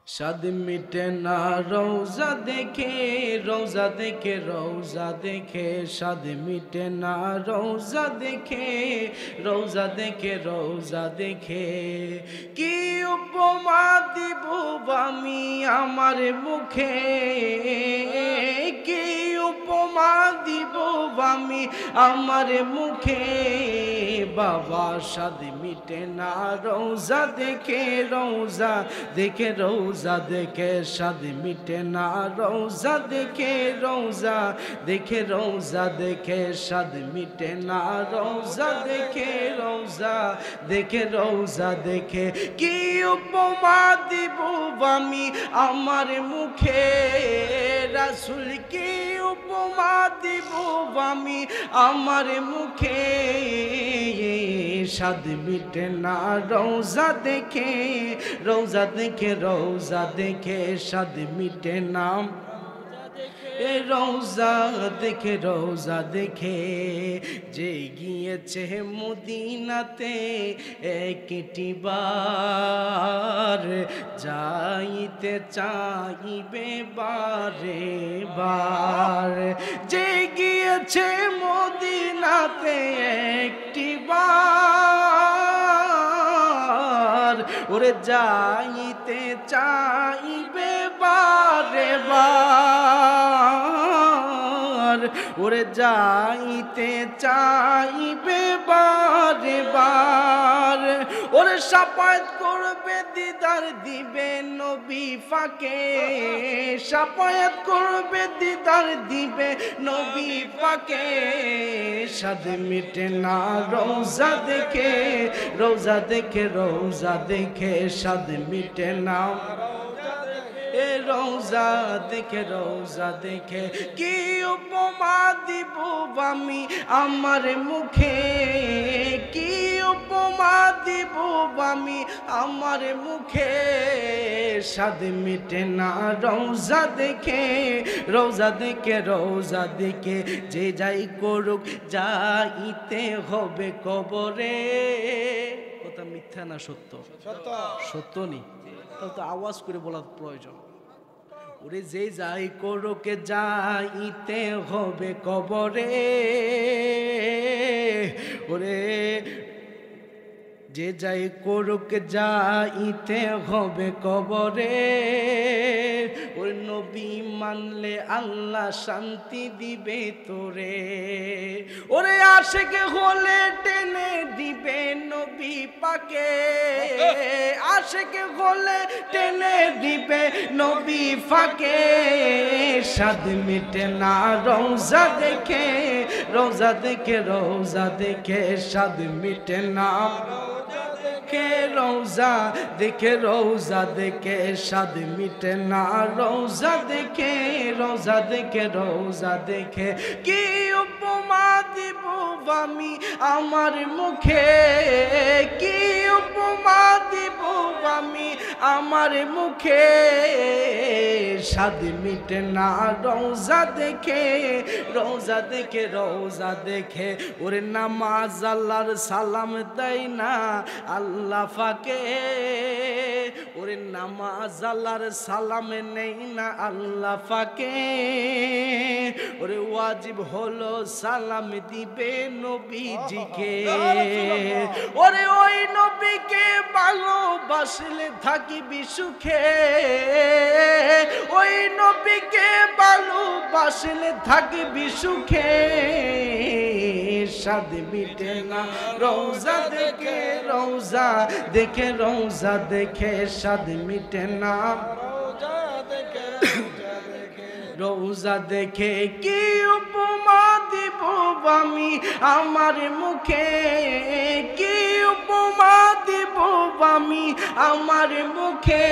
স্বাদ মিটে না রোজা দেখে, রোজা দেখে, রোজা দেখে, স্বাদ মিটে না রোজা দেখে, রোজা দেখে, রোজা দেখে। কি উপমা দিব আমি আমার মুখে, কি উপমা দিব আমি আমার মুখে। বাবা স্বাদ মিটে না রোজা দেখে, রোজা দেখে, রোজা দেখে, স্বাদ মিটে না রোজা দেখে, রোজা দেখে, রোজা দেখে, স্বাদ মিটে না রোজা দেখে, রোজা দেখে, রোজা দেখে। কি উপমা দিব আমি আমার মুখে, রাসূল কি উপমা দিব আমি আমার মুখে। স্বাদ মিটে না রোজা দেখে, রোজা দেখে, রোজা দেখে, স্বাদ মিটে না রোজা দেখে, রোজা দেখে। যে গিয়েছে মদিনাতে একটি বার, যাইতে চাইবে বারে বার। যে গিয়েছে মদিনাতে একটি বার, ওরে যাইতে চাইবে বারে বার, ওরে যাইতে চাইবে বারে বার। ওরে শাফায়াত করবে দিদার দিবে নবী পাকে, শাফায়াত করবে দিদার দিবে নবী পাকে। স্বাদ মিটে না রোজা দেখে, রোজা দেখে, রোজা দেখে, স্বাদ মিটে না রোজা দেখে, রোজা দেখে। কি উপমা দিব আমি আমার মুখে, কি উপমা দিব আমি আমার মুখে। স্বাদ মিটে না রোজা দেখে, রোজা দেখে, রোজা দেখে। যে যাই করুক যাইতে হবে কবরে। কথা মিথ্যা না সত্য? সত্য। সত্য নি? তাহলে তো আওয়াজ করে বলার প্রয়োজন। ওরে যে যাই করুক যাইতে হবে কবরে, ওরে যে যাই করুক যাইতে হবে কবরে। ওরে নবী মানলে আল্লাহ শান্তি দিবে তোরে। ওরে আশিক হলে টেনে দিবে নবী পাকে, আশিক হলে টেনে দিবে নবী পাকে। স্বাদ মিটে না রোজা দেখে, রোজা দেখে, রোজা দেখে, স্বাদ মিটে না রোজা দেখে, রোজা দেখে, স্বাদ মিটে না রোজা দেখে, রোজা দেখে, রোজা দেখে। কি উপমা দিব আমি আমার মুখে, কি উপমা দিব আমি আমার মুখে। স্বাদ মিটে না রোজা দেখে, রোজা দেখে, রোজা দেখে। ওরে নামাজ আল্লাহর সালাম দেয় না আল্লাহ পাকে, ওরে নামাজ আল্লাহর সালাম নেই না আল্লাহ পাকে। ওরে ওয়াজিব হলো সালাম দিবে নবীজিকে, ওরে ওই নবীকে ভালোবাসলে থাকিবি সুখে, ওই নবীকে ভালোবাসলে থাকিবি সুখে। স্বাদ মিটে না রোজা দেখে, রোজা দেখে, রোজা দেখে, স্বাদ মিটে না রোজা দেখে। কি উপমা দিব আমি আমার মুখে, কি উপমা দিব আমি আমার মুখে।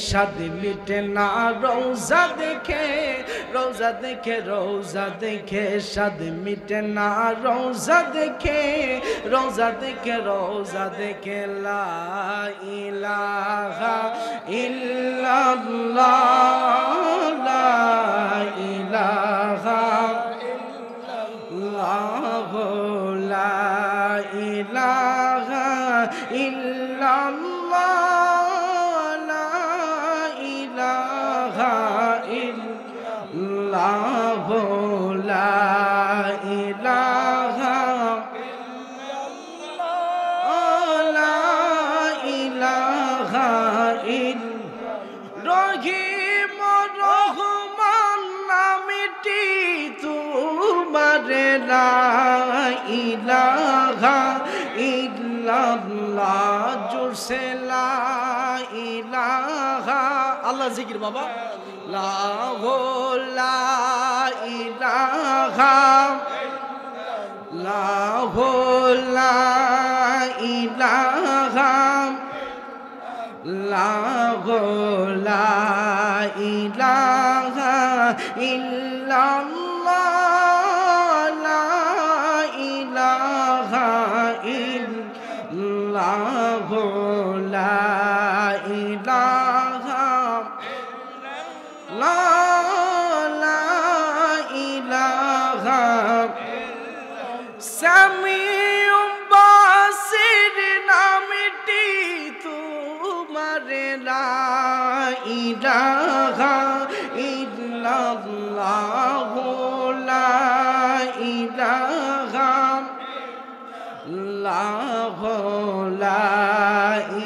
স্বাদ মিটে না রোজা দেখে, রোজা দেখে, রোজা দেখে, স্বাদ মিটে না রোজা দেখে, রোজা দেখে, রোজা দেখে। লা ইলাহা ইল্লাল্লাহ, লা ইলাহা ইল্লাল্লাহ, লা ইলাহা ইল্লাল্লাহ। তোমারে লা ইলাহা ইল্লাল্লাহ জোরসে লা ইলাহা আল্লাহ জিকির বাবা লা ইলাহা লা ইলাহা লা ইলাহা ইল্লাল্লাহ লা ইলাহা ইল্লাল্লাহ লা ইলাহা লা ইলাহা সামিউম বাসির নামটি তোমারে লা ইলাহা ইল্লাল্লাহ লা ইলাহা লা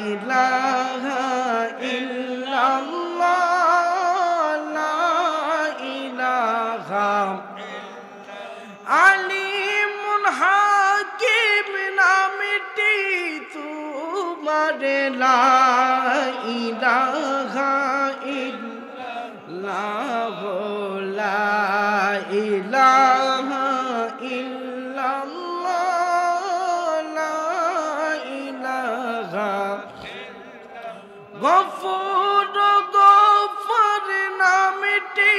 ইলাহা ইল্লাল্লাহ লা ইলাহা আলিমুন হাকিম নামটি তোমারে লা ইলাহা ইল্লাল্লাহ লা ইলাহা ইল্লাল্লাহ লা ইলাহা গফুর গফর নামটি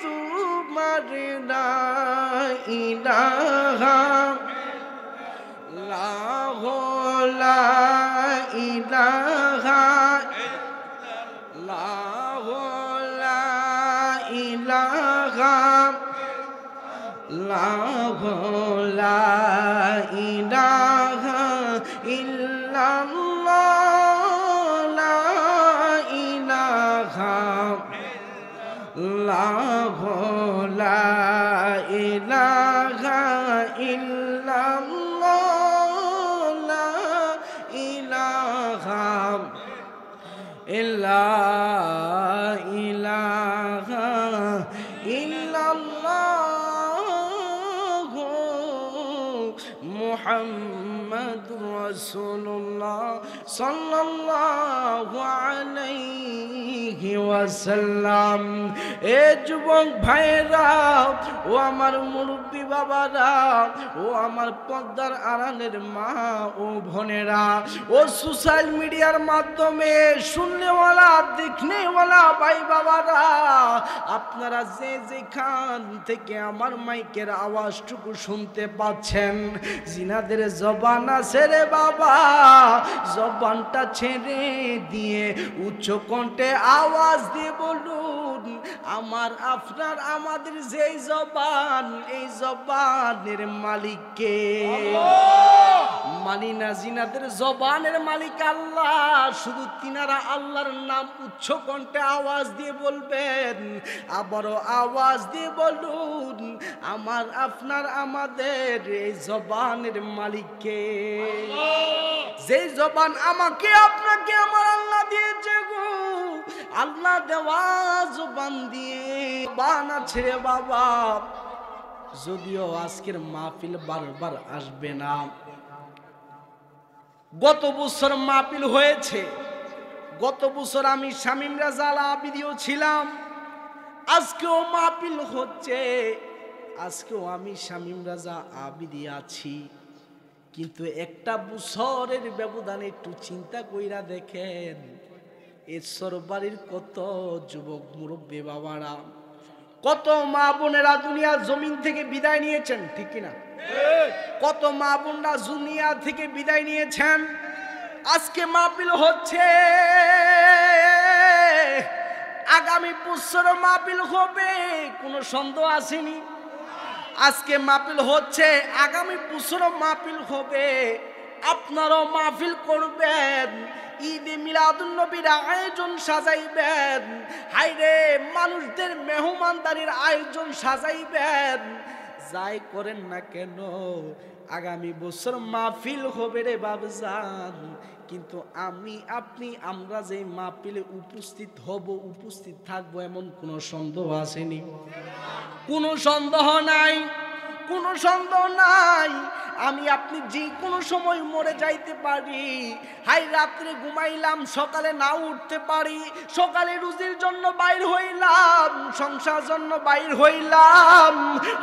তোমারে লা ইলাহা লা ইলাহা লা ইলাহা লা ইলাহা ইল্লাল্লাহ লা ইলাহা লা ইলাহা ইল্লাল্লাহ লা ইলাহা ইলাহা ইল্লাল্লাহ মুহাম্মাদুর রাসূলুল্লাহ সাল্লাল্লাহু আলাইহি ওয়াসাল্লাম। এ যুবক ভাইরা ও আমার মুরব্বী বাবারা ও আমার পর্দার আড়ালের মা ও বোনেরা ও সোশ্যাল মিডিয়ার মাধ্যমে শুননেওয়ালা দেখনেওয়ালা ভাই বাবারা, আপনারা যে যেখান থেকে আমার মাইকের আওয়াজটুকু শুনতে পাচ্ছেন, জিনাদের জবান আছে রে বাবা, জবানটা ছেড়ে দিয়ে উচ্চ কণ্ঠে আওয়াজ দিয়ে বলুন, আমার আপনার আমাদের যেই জবান, এই জবানের মালিক কে? মানি না জিনাদের জবানের মালিক আল্লাহ। শুধু তিনারা আল্লাহর নাম উচ্চ কণ্ঠে আওয়াজ দিয়ে বলবেন, আবারও আওয়াজ দিয়ে বলুন, আমার আপনার আমাদের এই জবানের মালিক কে? যেই জবান আমাকে আপনাকে আমার আল্লাহ দিয়েছে গো, আল্লাহ দেওয়া জবান দিয়ে বান আছে রে বাবা। যদিও আজকের মাহফিল বারবার আসবে না, গত বছর মাহফিল হয়েছে, গত বছর আমি শামীম রাজা আল আবিদিও ছিলাম, আজকেও মাহফিল হচ্ছে, আজকেও আমি শামীম রাজা আবিদি আছি। কিন্তু একটা বছরের ব্যবধানে একটু চিন্তা কইরা দেখেন, ঈশ্বর বাড়ির কত যুবক মুরব্বী বাবারা, কত মা বোনেরা দুনিয়ার জমিন থেকে বিদায় নিয়েছেন, ঠিক কিনা? কত মা বোনরা দুনিয়া থেকে বিদায় নিয়েছেন। আজকে মাহফিল হচ্ছে, আগামী বছর মাহফিল হবে, কোনো সন্দেহ আসেনি। আজকে মাহফিল হচ্ছে, আগামী বছর মাহফিল হবে, আপনারাও মাহফিল করবেন, ঈদে মিলাদুন নবীর আয়োজন সাজাইবেন, হাইরে মানুষদের মেহমানদারির আয়োজন সাজাইবেন। যাই করেন না কেন, আগামী বছর মাহফিল হবে রে বাবজান। কিন্তু আমি আপনি আমরা যে মাহফিলে উপস্থিত হব, উপস্থিত থাকবো, এমন কোনো সন্দেহ আসেনি? কোনো সন্দেহ নাই, কোনো সন্দেহ নাই আমি আপনি যে কোনো সময় মরে যাইতে পারি। হাই রাত্রে ঘুমাইলাম, সকালে নাও উঠতে পারি, সকালে রুজির জন্য বাইর হইলাম, সংসার জন্য বাইর হইলাম,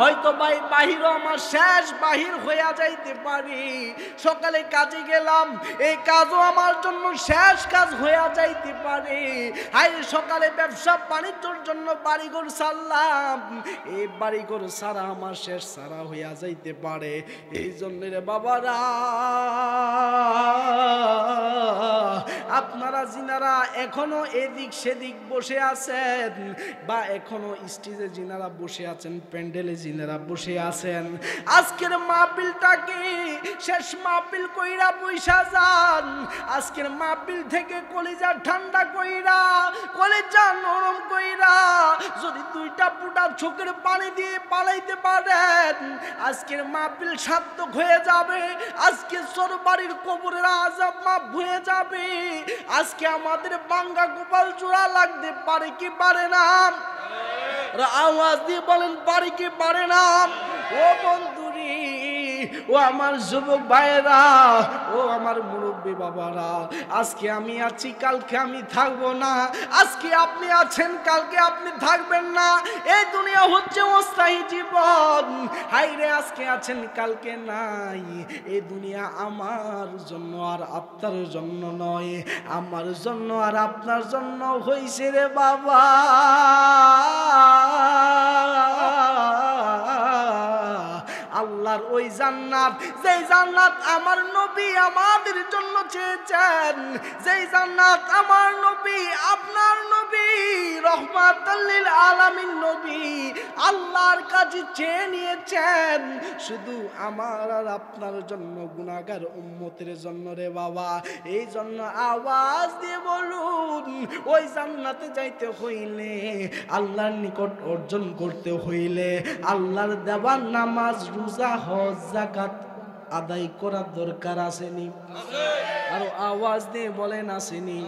হয়তো বাহিরও আমার শেষ বাহির হইয়া যাইতে পারি। সকালে কাজে গেলাম, এই কাজও আমার জন্য শেষ কাজ হইয়া যাইতে পারে। হাই সকালে ব্যবসা বাণিজ্যের জন্য বাড়িঘর সারলাম, এই বাড়িঘর সারা আমার শেষ সারা হইয়া যাইতে পারে। এই জন্য রে বাবারা, আপনারা যিনারা এখনো এদিক সেদিক বসে আছেন, বা এখনো স্টেজে যিনারা বসে আছেন, প্যান্ডেলে যিনারা বসে আছেন, আজকের মাহফিলটাকে শেষ মাহফিল কইরা বইসা যান। আজকের মাহফিল থেকে কলিজা ঠান্ডা কইরা, কলিজা নরম কইরা যদি দুইটা ফুটা চোখের পানি দিয়ে পালাইতে পারেন, আজকের মাহফিল সার্থক হয়ে যাবে। আজকে সরবাড়ির কবরের আযাব মাফ হয়ে যাবে। আজকে আমাদের বাঙ্গা গোপাল জোড়া লাগতে পারে কি পারে না? আওয়াজ দিয়ে বলেন পারে কি পারে না? ও বন্ধুরি, ও আমার যুবক ভাইরা, ও আমার মুরব্বী বাবারা, আজকে আমি আছি, কালকে আমি থাকবো না। আজকে আপনি আছেন, কালকে আপনি থাকবেন না। এই দুনিয়া হচ্ছে অস্থায়ী জীবন। হাইরে আজকে আছেন, কালকে নাই। এই দুনিয়া আমার জন্য আর আপনার জন্য নয়, আমার জন্য আর আপনার জন্য হইছে রে বাবা। আল্লাহর ওই জান্নাত, যেই জান্নাত আমার নবী আমাদের জন্য চেয়েছেন, যেই জান্নাত আমার নবী, আপনার নবী, রহমাতুল লিল আলামিন নবী আল্লাহর কাছে চেয়ে নিয়েছেন, শুধু আমার আর আপনার জন্য, গুনাহগার উম্মতের জন্য রে বাবা। এই জন্য আওয়াজ দিয়ে বলুন, ওই জান্নাতে যাইতে হইলে, আল্লাহর নিকট অর্জন করতে হইলে, আল্লাহর দেওয়া নামাজ, রোজা, হজ, যাকাত আদায় করার দরকার আসেনি? আরো আওয়াজ দিয়ে বলেন আসেনি?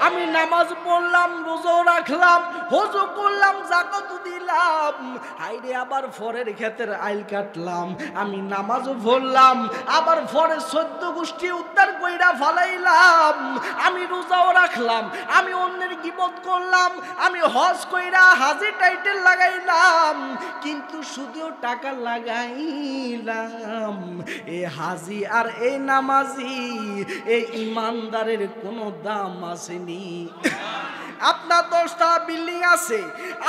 আমি নামাজ পড়লাম, রোজাও রাখলাম, হজও করলাম, যাকাতও দিলাম, হাইরে আবার ফরের ক্ষেতের আইল কাটলাম, আমি নামাজও পড়লাম, আবার ফরের 14 গোষ্ঠী উদ্ধার কইরা ফালাইলাম, আমি রোজাও রাখলাম, আমি অন্যের গীবত করলাম, আমি হজ কইরা হাজি টাইটেল লাগাইলাম, কিন্তু শুধু টাকা লাগাইলাম। এই হাজি আর এই নামাজি, এই ইমানদারের কোনো দাম আসেনি। আপনার 10টা বিল্ডিং আছে,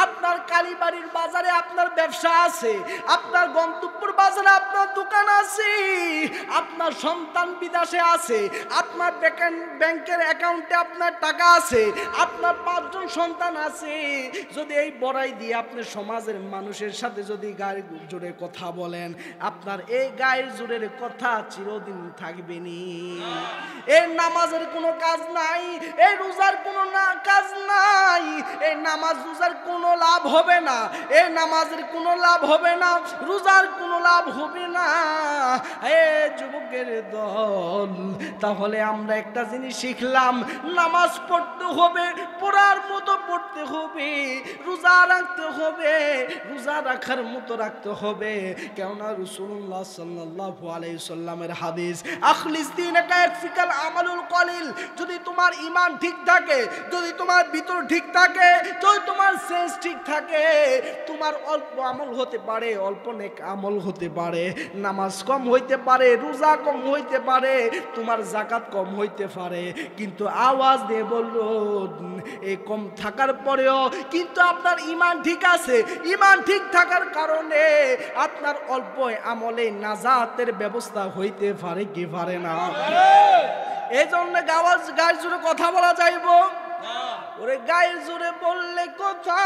আপনার কালীবাড়ির বাজারে আপনার ব্যবসা আছে, আপনার গন্তব্যর বাজারে আপনার দোকান আছে, আপনার সন্তান বিদেশে আছে, আপনার ব্যাংকের অ্যাকাউন্টে আপনার টাকা আছে, আপনার 5 জন সন্তান আছে। যদি এই বড়াই দিয়ে আপনি সমাজের মানুষের সাথে যদি গায়ের জোরে কথা বলেন, আপনার এই গায়ের জোরের কথা চিরদিন থাকবে নি। এই নামাজের কোনো কাজ নাই, এই রোজার কোনো কাজ নাই, এই নামাজ রোজার কোনো লাভ হবে না, এই নামাজের কোনো লাভ হবে না, রোজার কোনো লাভ হবে না। এ যুবকের দল, তাহলে আমরা একটা জিনিস শিখলাম, নামাজ পড়তে হবে, পড়ার মতো পড়তে হবে, রোজা রাখতে হবে, রোজা রাখার মতো রাখতে হবে। কেননা রাসূলুল্লাহ সাল্লাল্লাহু আলাইহি সাল্লামের হাদিস, আখলিস দীনাকা ইয়াকফিকাল আমালুল কলিল। যদি তোমার ঈমান ঠিক থাকে, যদি তোমার ভিতর ঠিক থাকে, যদি তোমার সেন্স ঠিক থাকে, তোমার অল্প আমল হতে পারে, অল্প নেক আমল হতে পারে, নামাজ কম হইতে পারে, রোজা কম হইতে পারে, তোমার যাকাত কম হইতে পারে, কিন্তু আওয়াজ দিয়ে বললো এই কম থাকার পরেও কিন্তু আপনার ঈমান ঠিক আছে। ঈমান ঠিক থাকার কারণে আপনার অল্প আমলে নাজাতের ব্যবস্থা হইতে পারে কি পারে না? এই জন্য গায়ের জোরে কথা বলা যাইব? ওরে গায়ের জোরে বললে কথা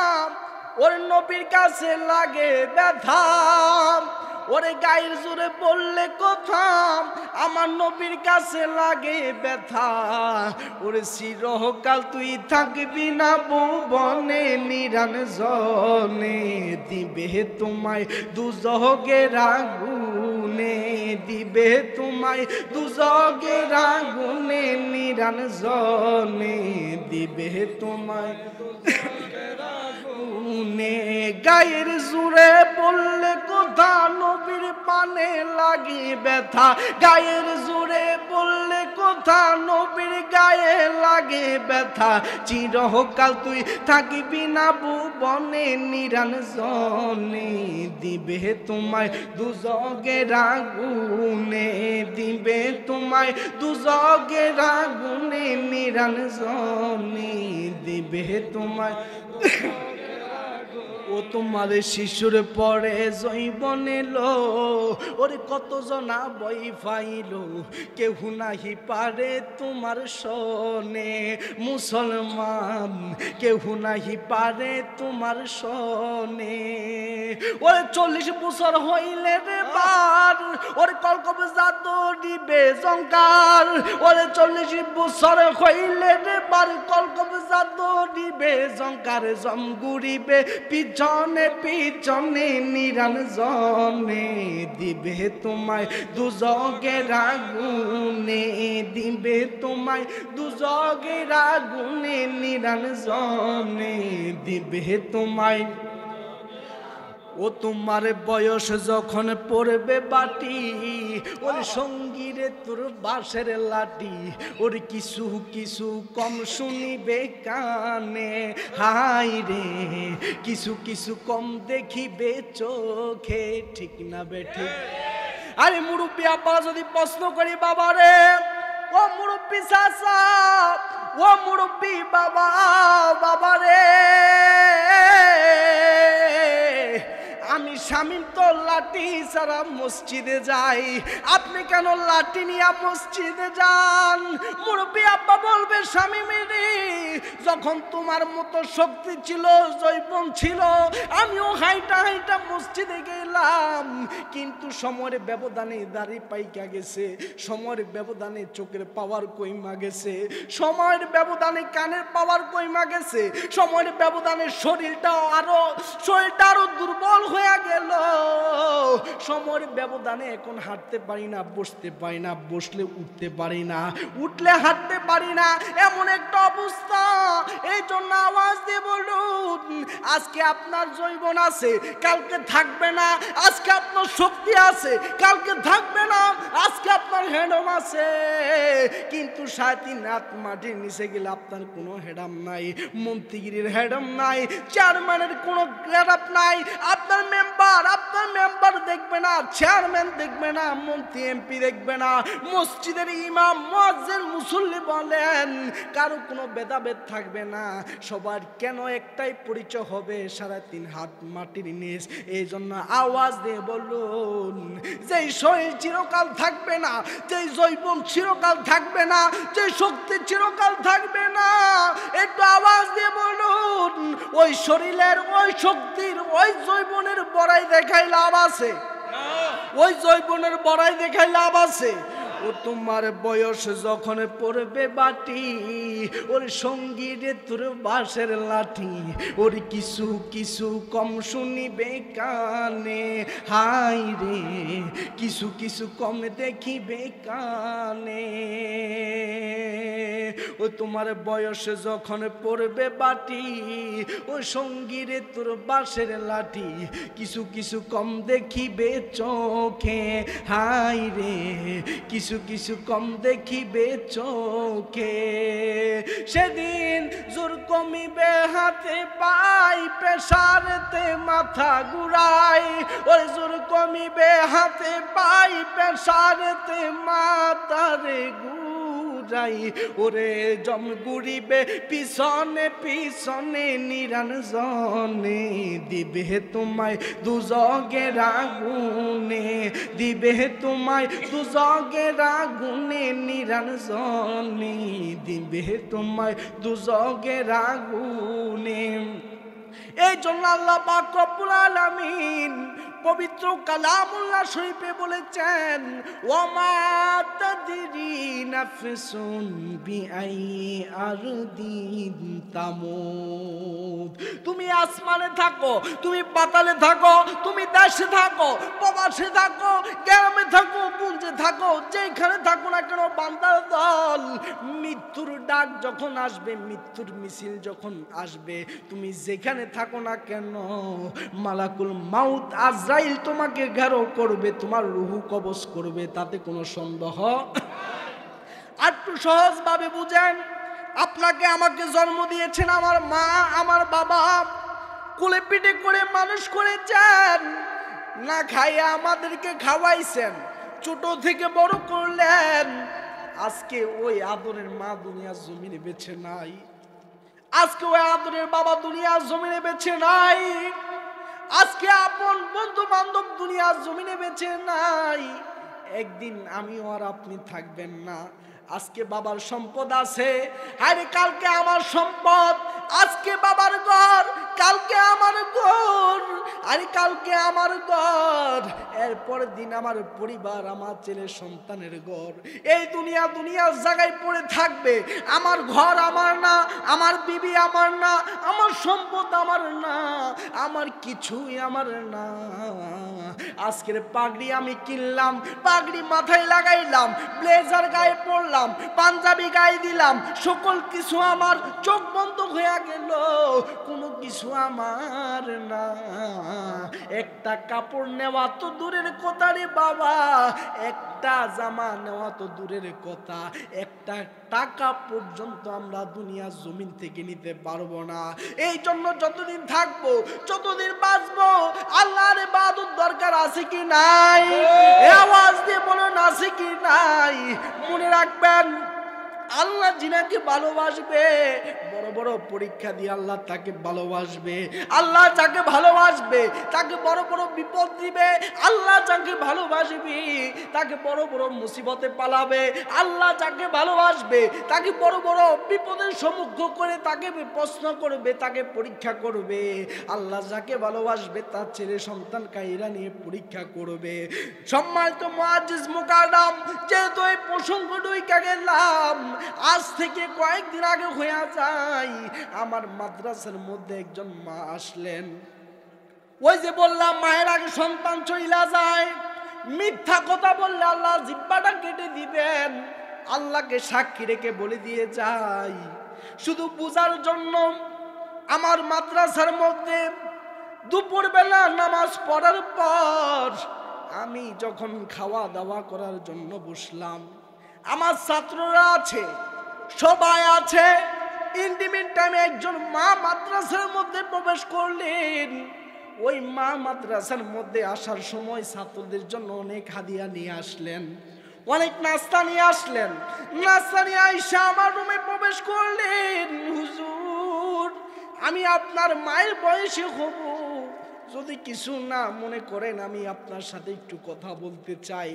ওর নবীর কাছে লাগে ব্যথা, ওরে গায়ের জোরে বললে কথা আমার নবীর কাছে লাগে ব্যথা। ওরে চিরকাল তুই থাকবি না ভুবনে নিরঞ্জনে, দিবে তোমায় দুজকের আগুনে, দিবে তোমায় দুজকের আগুনে নিরঞ্জনে, দিবে তোমায় গায়ের জোরে বললে কথা কথা, নবীর পানে লাগে ব্যথা, গায়ের জোরে বললে কথা, নবীর গায়ে লাগে ব্যথা। চিরকাল তুই থাকিবি না ভুবনে নিরঞ্জনে, দিবে তোমায় দুজকের আগুনে, দিবে তোমায় দুজকের আগুনে নিরঞ্জনে, দিবে তোমায়। ও তোমার শিশুর পরে জৈবন এলো, ওরে কত জনা বই ফাইলো, কেউ নাহি পারে তোমার শোনে মুসলমান, কেউ নাহি পারে তোমার শোনে। ওরে 40 বছর হইলে রে বার, ওরে কলকবে জাদু দিবে জঙ্কার, ওরে 40 বছর হইলে রে বার, কলকবে জাদু দিবে জঙ্কার, জমগুড়িবে পিছনে পিছনে নিরঞ্জনে, দিবে তোমায় দুজকের আগুনে, দিবে তোমায় দুজকের আগুনে নিরঞ্জনে, দিবে তোমায়। ও তোমার বয়স যখন পড়বে বাটি, ওর সঙ্গীরে তোর বাঁশের লাঠি, ওর কিছু কিছু কম শুনিবে কানে, হাই রে কিছু কিছু কম দেখিবে চোখে, ঠিক না বেঠে? আরে মুরব্বী আব্বা যদি প্রশ্ন করি বাবা রে, ও মুরব্বী চাচা, ও মুরব্বী বাবা, বাবা রে আমি শামীম তো লাঠি ছাড়া মসজিদে যাই, আপনি কেন লাঠি নিয়ে মসজিদে যান? মুরব্বী আব্বা বলবে শামীমেরি, যখন তোমার মতো শক্তি ছিল, জৈবন ছিল, আমিও হাইটা হাইটা মসজিদে গেলাম, কিন্তু সময়ের ব্যবধানে দাড়ি পাইকা গেছে, সময়ের ব্যবধানে চোখের পাওয়ার কইমা গেছে, সময়ের ব্যবধানে কানের পাওয়ার কইমা গেছে, সময়ের ব্যবধানে শরীরটা আরো দুর্বল হয়ে গেল, সময়ের ব্যবধানে এখন হাঁটতে পারি না, বসতে পারি না, বসলে উঠতে পারি না, উঠলে হাঁটতে পারি না, এমন একটা অবস্থা। এই জন্য আওয়াজ দিয়ে বলুন, আজকে আপনার যৌবন আছে, কালকে থাকবে না, আজকে আপনার শক্তি আছে, কালকে থাকবে না, আজকে আপনার হেডম আছে, কিন্তু 3.5 হাত মাটির নিচে গেলে আপনার কোনো হেডাম নাই, মন্ত্রীগিরির হেডম নাই, চেয়ারম্যানের কোনো হেডাম নাই, আপনার মেম্বার দেখবে না, চেয়ারম্যান দেখবে না, মন্ত্রী এমপি দেখবে না, মসজিদের ইমাম মুয়াজ্জিন মুসল্লি বলেন কারো কোনো ভেদাভেদ থাকবে না, সবার কেন একটাই পরিচয় হবে, 3.5 হাত মাটির নিচ। এই জন্য আওয়াজ দিয়ে বলুন, যেই শরীর চিরকাল থাকবে না, যেই যৌবন চিরকাল থাকবে না, যেই শক্তি চিরকাল থাকবে না, একটু আওয়াজ দিয়ে বলুন, ওই শরীরের, ওই শক্তির, ওই যৌবনের বড়াই দেখাই লাভ আছে? ওই যৌবনের বড়াই দেখাই লাভ আছে? ও তোমার বয়স যখন পড়বে বাটি, ওর সঙ্গীরে তোর বাঁশের লাঠি, ওর কিছু কিছু কম শুনিবে কানে, হাই রে কিছু কিছু কম দেখিবে কানে। ও তোমার বয়স যখন পড়বে বাটি, ও সঙ্গীরে তোর বাঁশের লাঠি, কিছু কিছু কম দেখিবে চোখে, হাই রে কিছু কিছু কম দেখিবে চোখে। সেদিন জোর কমিবে হাতে পাই, পেশারেতে মাথা ঘুরাই, ওই জোর কমিবে হাতে পাই, পেশারেতে মাথারে ঘুরাই, ওরে জম ঘুরিবে পিছনে পিছনে নিরঞ্জনে, দিবে তোমায় দুজকের আগুনে, দিবে তোমায় দুজকের আগুনে নিরঞ্জনে, দিবে তোমায় দুজকের আগুনে। এই জন্য আল্লাহ পাক রব্বুল আলামিন পবিত্র কালামুল্লাহ শরীফে বলেছেন, ওয়ামা তাদরি নাফসুন বিআই আরদিন তামুত। তুমি আসমানে থাকো, তুমি পাতালে থাকো, তুমি দেশে থাকো, প্রবাসে থাকো, গ্রামে থাকো, পুঞ্জে থাকো, যেখানে থাকো না কেন বান্দার দল, মৃত্যুর ডাক যখন আসবে, মৃত্যুর মিছিল যখন আসবে, তুমি যেখানে থাকো না কেন, মালাকুল মাউত আজরাইল আজরাইল তোমাকে ঘেরো করবে, তোমার রুহু কবজ করবে, তাতে কোনো সন্দেহ। আর একটু সহজভাবে বুঝেন, আপনাকে আমাকে জন্ম দিয়েছেন আমার মা আমার বাবা, কোলে পিঠে করে মানুষ করেছেন, না খাইয়া আমাদেরকে খাওয়াইছেন, ছোট থেকে বড় করলেন। আজকে ওই আদরের মা দুনিয়ার জমিনে বেঁচে নাই, আজকে ওই আদরের বাবা দুনিয়ার জমিনে বেঁচে নাই, আজকে আপন বন্ধু বান্ধব দুনিয়ার জমিনে বেঁচে নাই। একদিন আমিও আর আপনি থাকবেন না। আজকে বাবার সম্পদ আছে, আরে কালকে আমার সম্পদ। আজকে বাবার ঘর, কালকে আমার ঘর, আরে কালকে আমার ঘর, এরপরের দিন আমার পরিবার, আমার ছেলে সন্তানের ঘর। এই দুনিয়ার জায়গায় পড়ে থাকবে। আমার ঘর আমার না, আমার বিবি আমার না, আমার সম্পদ আমার না, আমার কিছুই আমার না। আজকের পাগড়ি আমি কিনলাম, পাগড়ি মাথায় লাগাইলাম, ব্লেজার গায়ে পরলাম, পাঞ্জাবি গায়ে দিলাম, সকল কিছু আমার, চোখ বন্ধ হয়ে গেল, কোনো কিছু আমার না। একটা কাপড় নেওয়া তো দূরের কথা রে বাবা, একটা জামা নেওয়া তো দূরের কথা, একটা টাকা পর্যন্ত আমরা দুনিয়ার জমিন থেকে নিতে পারবো না। এই জন্য যতদিন থাকবো, যতদিন বাঁচবো, আল্লাহর ইবাদত দরকার আছে কি নাই? আওয়াজ দিয়ে বলুন আছে কি নাই? মনে রাখবেন, আল্লাহ যিনাকে ভালোবাসবে, বড় বড় পরীক্ষা দিয়ে আল্লাহ তাকে ভালোবাসবে। আল্লাহ যাকে ভালোবাসবে তাকে বড় বড় বিপদ দিবে। আল্লাহ যাকে ভালোবাসবে তাকে বড় বড় মুসিবতে পালাবে। আল্লাহ যাকে ভালোবাসবে তাকে বড় বড় বিপদের সম্মুখীন করে তাকে প্রশ্ন করবে, তাকে পরীক্ষা করবে। আল্লাহ যাকে ভালোবাসবে তার ছেলে সন্তান কাইরা নিয়ে পরীক্ষা করবে। সম্মানিত মুআজ্জিজ মুকাররম, যেহেতু এই প্রসঙ্গ ঢুইকা গেলাম, আজ থেকে কয়েকদিন আগে হয়ে যায় আমার মাদ্রাসার মধ্যে একজন মা আসলেন। ওই যে বললাম মায়ের আগে সন্তান চইলা যায়, মিথ্যা কথা বললে আল্লাহ জিহ্বাটা কেটে দিবেন। আল্লাহকে সাক্ষী রেখে বলে দিয়ে যায়। শুধু পূজার জন্য আমার মাদ্রাসার মধ্যে দুপুরবেলা নামাজ পড়ার পর আমি যখন খাওয়া দাওয়া করার জন্য বসলাম, আমার ছাত্ররা আছে, সবাই আছে, ইন্টিমেট টাইমে একজন মা মাদ্রাসার মধ্যে প্রবেশ করলেন। ওই মা মাদ্রাসার মধ্যে আসার সময় ছাত্রদের জন্য অনেক হাদিয়া নিয়ে আসলেন, অনেক নাস্তা নিয়ে আসলেন। নাস্তা নিয়ে আইসা আমার রুমে প্রবেশ করলেন। হুজুর, আমি আপনার মায়ের বয়সে হব, যদি কিছু না মনে করেন আমি আপনার সাথে একটু কথা বলতে চাই।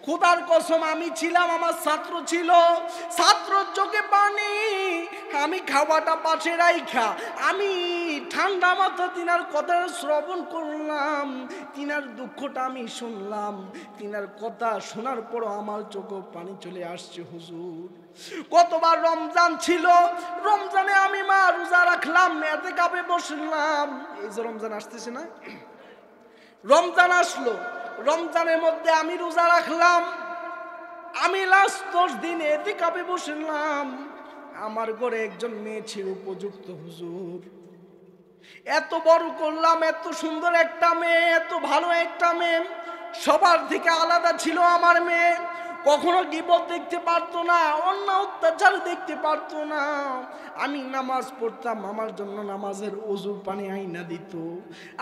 খোদার কসম, আমি ছিলাম, আমার ছাত্র ছিল, ছাত্র চোখে পানি। আমি খাওয়াটা পাশে রাইখা আমি ঠান্ডা মাথা তিনার কথা শ্রবণ করলাম, তিনার দুঃখটা আমি শুনলাম। তিনার কথা শোনার পরও আমার চোখে পানি চলে আসছে। হুজুর, কতবার রমজান ছিল, রমজানে আমি মা রোজা রাখলাম, ইতিকাফে বসলাম। এই যে রমজান আসতেছে না, রমজান আসলো, রমজানের মধ্যে আমি রোজা রাখলাম, আমি লাস্ট 10 দিন ইতিকাফে বসলাম। আমার ঘরে একজন মেয়ে ছিল উপযুক্ত। হুজুর, এত বড় করলাম, এত সুন্দর একটা মেয়ে, এত ভালো একটা মেয়ে, সবার থেকে আলাদা ছিল আমার মেয়ে। কখনো গীবত দেখতে পারতো না, অন্য অত্যাচার দেখতে পারতো না। আমি নামাজ পড়তাম, আমার জন্য নামাজের ওযুর পানি আইনা দিত।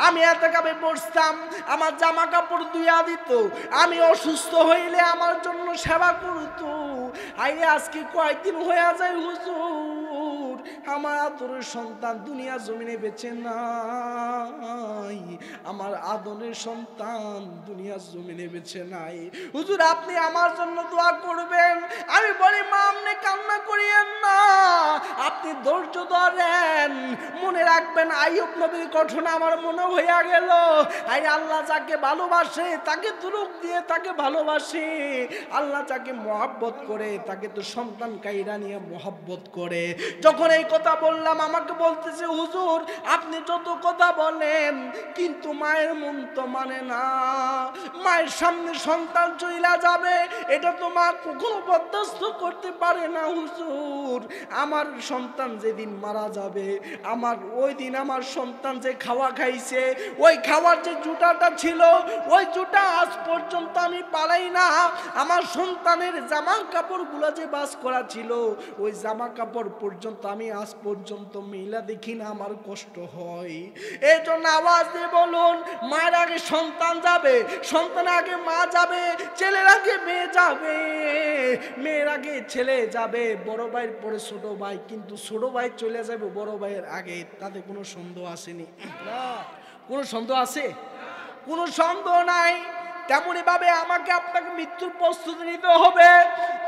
আমি ইতিকাফে বসতাম, আমার জামা কাপড় ধুইয়া দিত। আমি অসুস্থ হইলে আমার জন্য সেবা করতো। আজকে কয়েকদিন হয়ে যায় হুজুর, আমার আদরের সন্তান দুনিয়া জমিনে বেঁচে নাই, আমার আদরের সন্তান দুনিয়া জমিনে বেঁচে নাই। হুজুর, আপনি আমার জন্য দোয়া করবেন। আমি বলি, মা আপনি কান্না করিয়েন না, আপনি ধৈর্য ধরেন। মনে রাখবেন, আইয়ুব নবীর ঘটনা আমার মনে হইয়া গেল। আল্লাহ যাকে ভালোবাসে তাকে দুরূহ দিয়ে তাকে ভালোবাসে। আল্লাহ যাকে মহব্বত করে তাকে তো সন্তান কাইরা নিয়ে মহব্বত করে। যখন এই কথা বললাম, আমাকে বলতেছে হুজুর আপনি যত কথা বলেন কিন্তু মায়ের মন তো মানে না, মায়ের সামনে সন্তান চইলা যাবে এটা তো মা কখনো বরদাস্ত করতে পারে না হুজুর। আমার সন্তান যেদিন মারা যাবে, আমার ওই দিন আমার সন্তান যে খাওয়া খাইছে, ওই খাওয়ার যে জুতাটা ছিল ওই জুতা আজ পর্যন্ত আমি পালাই না। আমার সন্তানের জামা কাপড়গুলো যে বাস করা ছিল ওই জামা কাপড় পর্যন্ত আমি আজ পর্যন্ত মেলা দেখি না, আমার কষ্ট হয়। এই জন্য আওয়াজ দিয়ে বলুন, মায়ের আগে সন্তান যাবে, সন্তান আগে মা যাবে, ছেলের আগে মেয়ে যাবে, মেয়ের আগে ছেলে যাবে, বড় ভাইয়ের পরে ছোট ভাই, কিন্তু ছোট ভাই চলে যাবে বড় ভাইয়ের আগে, তাতে কোনো সন্দেহ আসেনি? কোনো সন্দেহ আছে? কোনো সন্দেহ নাই। তেমনি ভাবে আমাকে আপনাকে মৃত্যুর প্রস্তুতি নিতে হবে,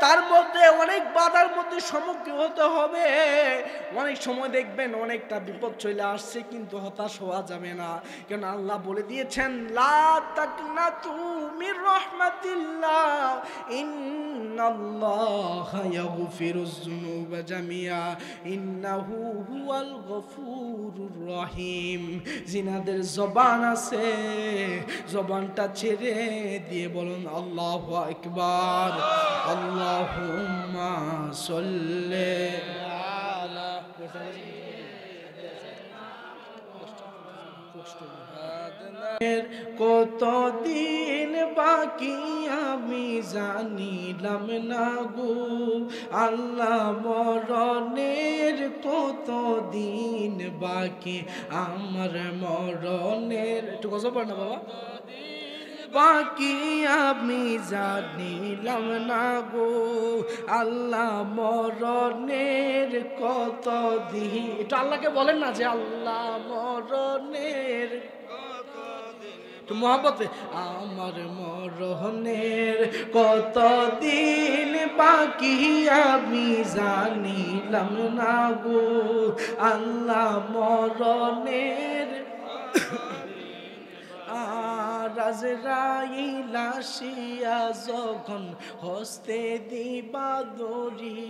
তার মধ্যে অনেক বাধার মধ্যে সম্মুখীন হতে হবে। অনেক সময় দেখবেন অনেকটা বিপদ চলে আসছে, কিন্তু হতাশ হওয়া যাবে না, কেন আল্লাহ বলে দিয়েছেন লা তাকনাতু মির রাহমাতিল্লাহ ইন্নাল্লাহা ইয়াগফিরুয যুনুবা জামিআ ইন্নাহু হুয়াল গফুরুর রহিম। জিনাদের জবান আছে, জবানটা ছেড়ে দিয়ে বলুন আল্লাহু আকবার, আল্লাহুম্মা সাল্লি আলা। কতদিন বাকি আমি জানিলাম না গো আল্লাহ, মরণের কতদিন বাকি আমার মরণের, একটু গজব পড় না বাবা, বাকি আমি জানিলাম না গো আল্লাহ, মরণের কতদিন। একটু আল্লাহকে বলেন না যে আল্লাহ মরণের মহব্বতে, আমার মরণের কতদিন বাকি আমি জানিলাম না গো আল্লাহ, মরণের আজরাইল আসিয়া যখন হস্তে দিবা দড়ি,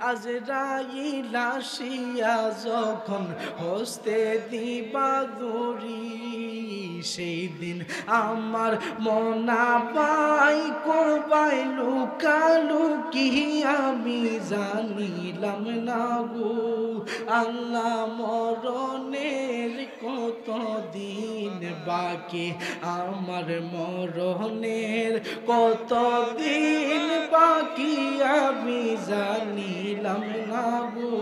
আজরাইল আসিয়া যখন হস্তে দিবা দড়ি, সেই দিন আমার মনা পাই করবাই লুকালুকি আমি জানিলাম না গো আল্লাহ, মরণের কতদিন বাকি আমার মরণের কতদিন বাকি আমি জানিলাম না গো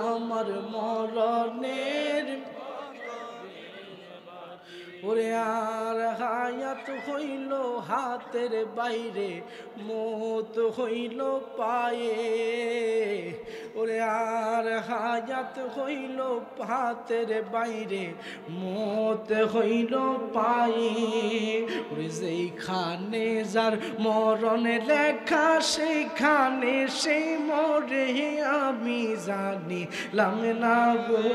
আমার মরণের। ওরে আর হায়াত হইল হাতের বাইরে, মত হইল পায়ে, ওরে আর হায়াত হইল হাতের বাইরে, মত হইল পায়ে, ওরে যেইখানে যার মরণ লেখা সেইখানে সেই মরে আমি জানিলাম না গো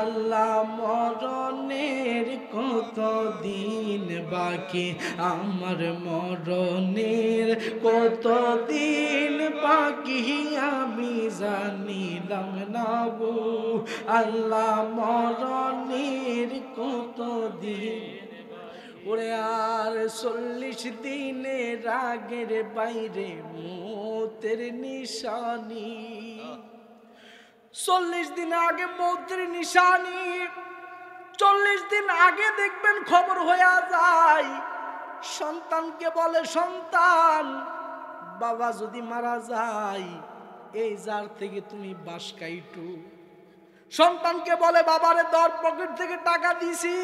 আল্লাহ, মরণের কতদিন বাকি আমার মরণের কতদিন বাকি আমি জানিলাম না গো আল্লাহ, মরণের কতদিন। ওরে আর 40 দিনের আগের বাইরে মৌতের নিশানি, 40 দিন আগে মৌতের নিশানি, 40 দিন আগে দেখবেন খবর হয়ে যায়। সন্তানকে বলে সন্তান বাবা যদি মারা যায় এই জার থেকে তুমি বাস কাইটু, সন্তানকে বলে বাবারে দর পকেট থেকে টাকা দিছি,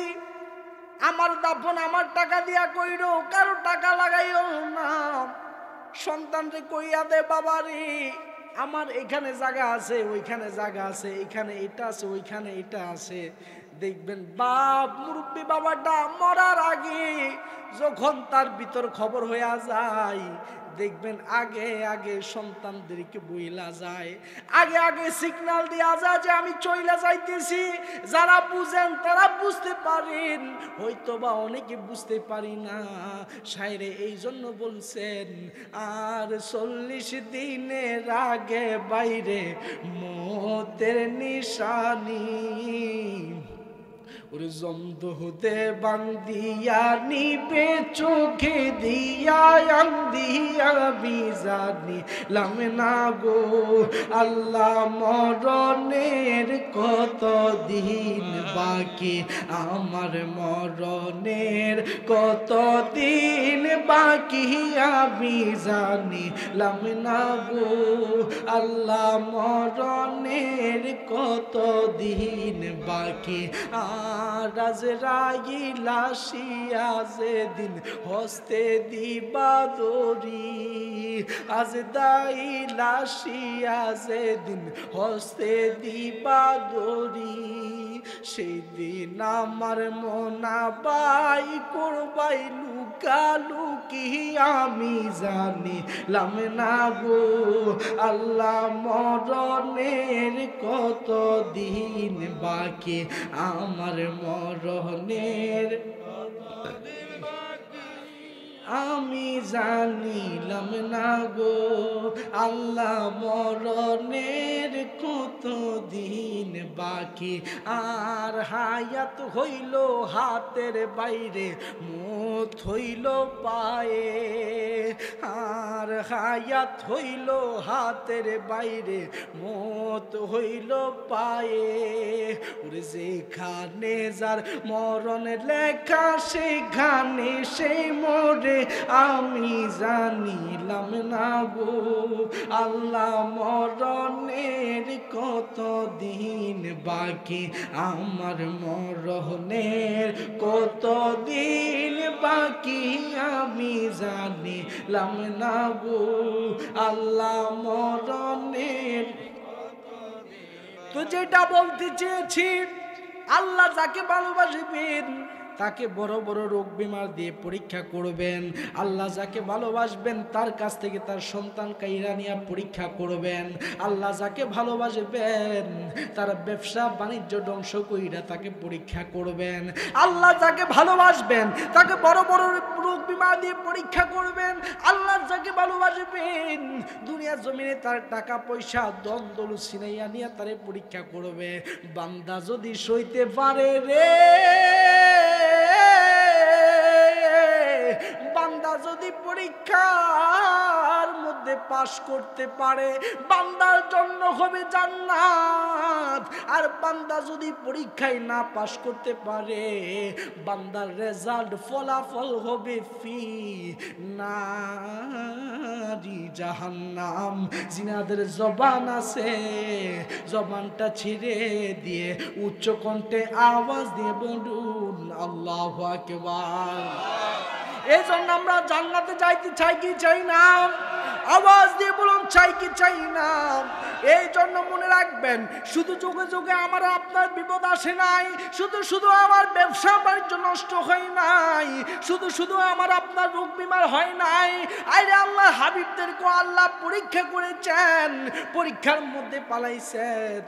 আমার দাফন আমার টাকা দিয়া কইরো, কারো টাকা লাগাইও না। সন্তানরে কইয়া দে বাবারে আমার এখানে জায়গা আছে, ওইখানে জায়গা আছে, এখানে এটা আছে, ওইখানে এটা আছে। দেখবেন বাপ মুরব্বী বাবাটা মরার আগে যখন তার ভিতর খবর হয়ে যায়, দেখবেন আগে আগে সন্তানদেরকে বইলা যায়, আগে আগে সিগন্যাল দেয়া যায় যে আমি চইলা যাইতেছি। যারা বুঝেন তারা বুঝতে পারেন, হয়তো বা অনেকে বুঝতে পারি না। শায়রে এই জন্য বলছেন আর 40 দিনের আগে বাইরে মতের নিশানি, ওরে জমদ হতে বান্দিয়া নিবে চোখে দিয়া দিয়া বিজানি লামনা গো আল্লাহ মরণের কত দিন বাকি, আমার মরণের কত দিন বাকি আমি জানি লামনা গো আল্লাহ মরণের কত দিন বাকি। আর আজরাইল আসিয়া যেদিন হস্তে দিবা দড়ি, আজরাইল আসিয়া যেদিন হস্তে দিবা দড়ি, সেদিন আমার মনাবাই করবাই লুকালুকি আমি জানি লামনা গো আল্লাহ মরণের কত দিন বাকি, আমার মরণের আমি জানিলাম না গো আল্লাহ মরণের কত দিন বাকি। আর হায়াত হইল হাতের বাইরে মত হইল পায়ে, আর হায়াত হইল হাতের বাইরে মত হইল পায়ে, ওরে যেখানে যার মরণ লেখা সেখানে সে মরে আমি জানিলাম না গো আল্লাহ মরণের কত দিন বাকি, আমার মরণের কত দিন বাকি আমি জানিলাম না গো আল্লাহ মরণের। তো যেটা বলতে চেয়েছি, আল্লাহ যাকে ভালোবাসবেন তাকে বড় বড় রোগ বিমার দিয়ে পরীক্ষা করবেন। আল্লাহ যাকে ভালোবাসবেন তার কাছ থেকে তার সন্তান কাইরা নিয়ে পরীক্ষা করবেন। আল্লাহ যাকে ভালোবাসবেন তার ব্যবসা বাণিজ্য ধ্বংস কইরা তাকে পরীক্ষা করবেন। আল্লাহ যাকে ভালোবাসবেন তাকে বড় বড় রোগ বিমার দিয়ে পরীক্ষা করবেন। আল্লাহ যাকে ভালোবাসবেন দুনিয়ার জমিনে তার টাকা পয়সা দন দৌলত ছিনাইয়া নিয়ে তারে পরীক্ষা করবে। বান্দা যদি সইতে পারে রে, বান্দা যদি পরীক্ষার মধ্যে পাশ করতে পারে বান্দার জন্য হবে জান্নাত। আর বান্দা যদি পরীক্ষায় না পাশ করতে পারে বান্দার রেজাল্ট ফলাফল হবে ফি নারি জাহান্নাম। জিনাদের জবান আছে, জবানটা ছিঁড়ে দিয়ে উচ্চ কণ্ঠে আওয়াজ দিয়ে বলুন আল্লাহু আকবার। এই জন্য আমরা জান্নাতে যাইতে চাই কি চাই না? আওয়াজ দিয়ে বলুন চাই কি চাই না? এই জন্য মনে রাখবেন, শুধু যুগে যুগে আমার আপনার বিপদ আসে নাই, শুধু শুধু আমার ব্যবসা বাণিজ্য নষ্ট হয় নাই, শুধু শুধু আমার আপনার রোগ বিমার হয় নাই। আরে আল্লাহ হাবিবদেরকে আল্লাহ পরীক্ষা করেছেন, পরীক্ষার মধ্যে পালাইছেন।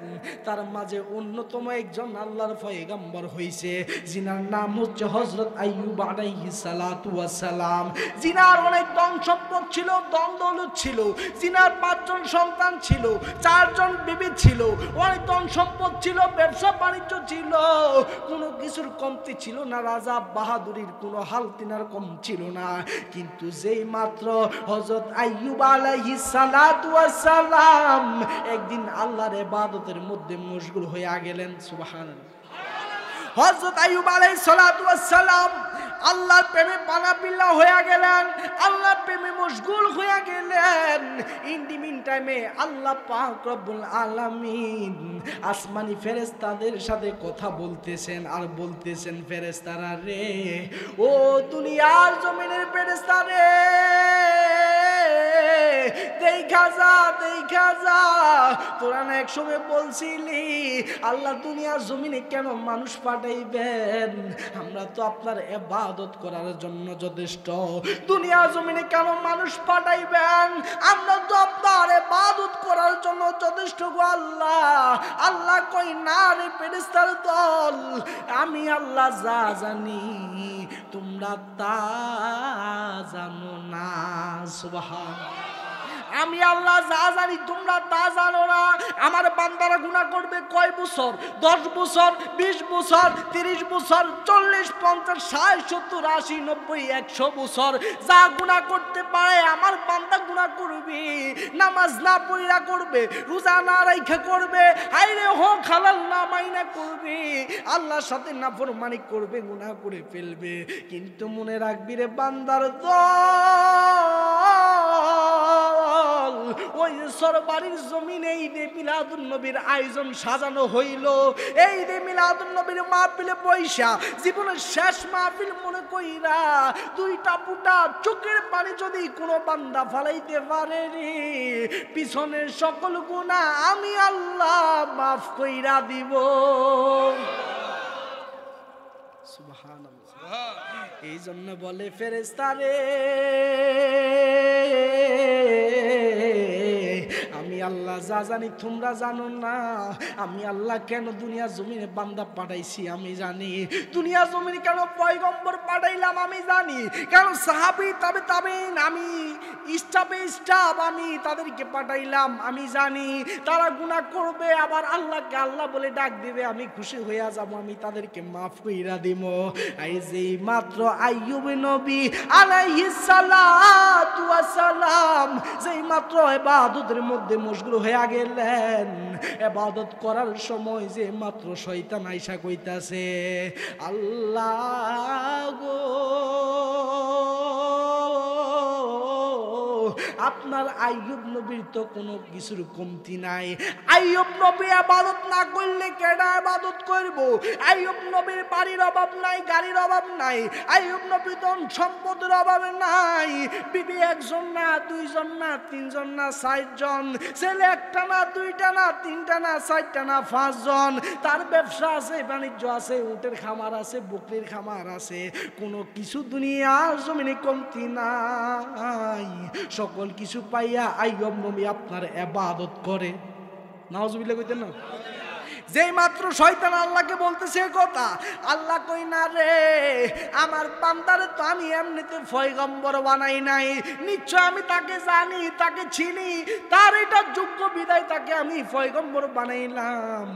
তার মাঝে অন্যতম একজন আল্লাহর পয়গম্বর হয়েছে, যিনার নাম হচ্ছে হযরত আইয়ুব আলাইহিস সালাতু ওয়াস সালাম। যিনার অনেক ধন সম্পদ ছিল, ধন দৌলত ছিল, যিনার 5 জন সন্তান ছিল, 4 জন বিবি ছিল, অনেক ধন সম্পদ ছিল, ব্যবসা বাণিজ্য ছিল, কোনো কিছুর কমতি ছিল না, রাজা বাহাদুরির কোনো হাল তিনার কম ছিল না। কিন্তু যেই মাত্র হযরত আইয়ুব আলাইহিস সালাতু ওয়াস সালাম একদিন আল্লাহর ইবাদতের মধ্যে মশগুল হয়ে গেলেন, সুবহানাল্লাহ। হযরত আইয়ুব আলাইহিস সালাতু ওয়াস সালাম আল্লাহর প্রেমে পানাপিল্লা হয়ে গেলেন, আল্লাহর প্রেমে মশগুল হয়ে গেলেন। ইন দি মিন টাইমে আল্লাহ পাক রব্বুল আলামিন আসমানি ফেরেশতাদের সাথে কথা বলতেছেন আর বলতেছেন, ফেরেশতারা রে, ও দুনিয়ার জমিনের ফেরেশতা রে, দেখা যা তোরা না একসময় বলছিলি আল্লাহ দুনিয়ার জমিনে কেন মানুষ পাঠাইবেন, আমরা তো আপনার ইবাদত করার জন্য যথেষ্ট। দুনিয়ার জমিনে কেন মানুষ পাঠাইবেন, আমরা তো আপনার ইবাদত করার জন্য যথেষ্ট গো আল্লাহ। আল্লাহ কই না রে ফেরেশতার দল, আমি আল্লাহ যা জানি তোমরা তা জানো না। সুবহানাল্লাহ। আমি আল্লাহ যা জানি তোমরা তা জানো না। আমার বান্দারা গুনাহ করবে কয় বছর? 10 বছর, 20 বছর, 30 বছর, 40, 50, 60, 70, 80, 90, 100 বছর যা গুনাহ করতে পারে আমার বান্দা গুনাহ করবে। নামাজ না পড়া করবে, রোজা না রাখা করবে, হায়রে হোক হালাল না মাইনা করবে, আল্লাহর সাথে নাফরমানি করবে, গুনাহ করে ফেলবে। কিন্তু মনে রাখবি রে বান্দার দল, ওই সরবারির জমিনে ঈদে মিলাদুন নবীর আয়োজন সাজানো হইল। এই ঈদে মিলাদুন নবীর মাহফিলে পয়সা জীবনের শেষ মাহফিল মনে কইরা 2টা ফুটা চোখের পানি যদি কোনো বান্দা ফালাইতে পারে রে, পিছনের সকল গুনাহ আমি আল্লাহ মাফ কইরা দিব। সুবহানাল্লাহ। এই জন্য বলে ফেরেশতারে আমি আল্লাহ যা জানি তোমরা জানো না। আমি আল্লাহ কেন দুনিয়া জমিনে বান্দা পাঠাইছি আমি জানি, দুনিয়া জমিনে কেন পয়গম্বর পাঠাইলাম আমি জানি, কেন সাহাবী তাবেঈন আমি স্টাফ আমি তাদেরকে পাঠাইলাম আমি জানি। তারা গুনাহ করবে আবার আল্লাহকে আল্লাহ বলে ডাক দিবে, আমি খুশি হইয়া যাব, আমি তাদেরকে মাফ কইরা দিব। এই যে মাত্র আইয়ুব নবী আলাইহিস সালাতু ওয়াস সালাম যেই মাত্র ইবাদতের মধ্যে মশগুল হয়ে গেলেন, ইবাদত করার সময় যে মাত্র শয়তান আইসা কইতাছে আল্লাহ গো আপনার আইয়ুব নবীর তো কোনো কিছুর কমতি নাই। আইয়ুব নবী ইবাদত না করলে কেডা ইবাদত করব? আইয়ুব নবীর বাড়ির অভাব নাই, গাড়ির অভাব নাই, আইয়ুব নবীর ধন সম্পদের অভাব নাই, বিবি একজন না, 2 জন না, 3 জন না, 4 জন, ছেলে একটা না, 2টা না, 3টা না, 4টা না, 5 জন। তার ব্যবসা আছে, বাণিজ্য আছে, উটের খামার আছে, বকরির খামার আছে, কোনো কিছু দুনিয়ার জমিনে কমতি নাই। সকল কিছু পাইয়া আইয়ুব নবী আপনার ইবাদত করে। নাউজুবিল্লাহ কইতেন না? যেই মাত্র শয়তান আল্লাহকে বলতেছে কথা, আল্লাহ কই না রে আমার বান্দারে তো আমি এমনিতে পয়গম্বর বানাই নাই, নিশ্চয় আমি তাকে জানি, তাকে চিনি, তার এটা যোগ্য বিদায় তাকে আমি পয়গম্বর বানাইলাম।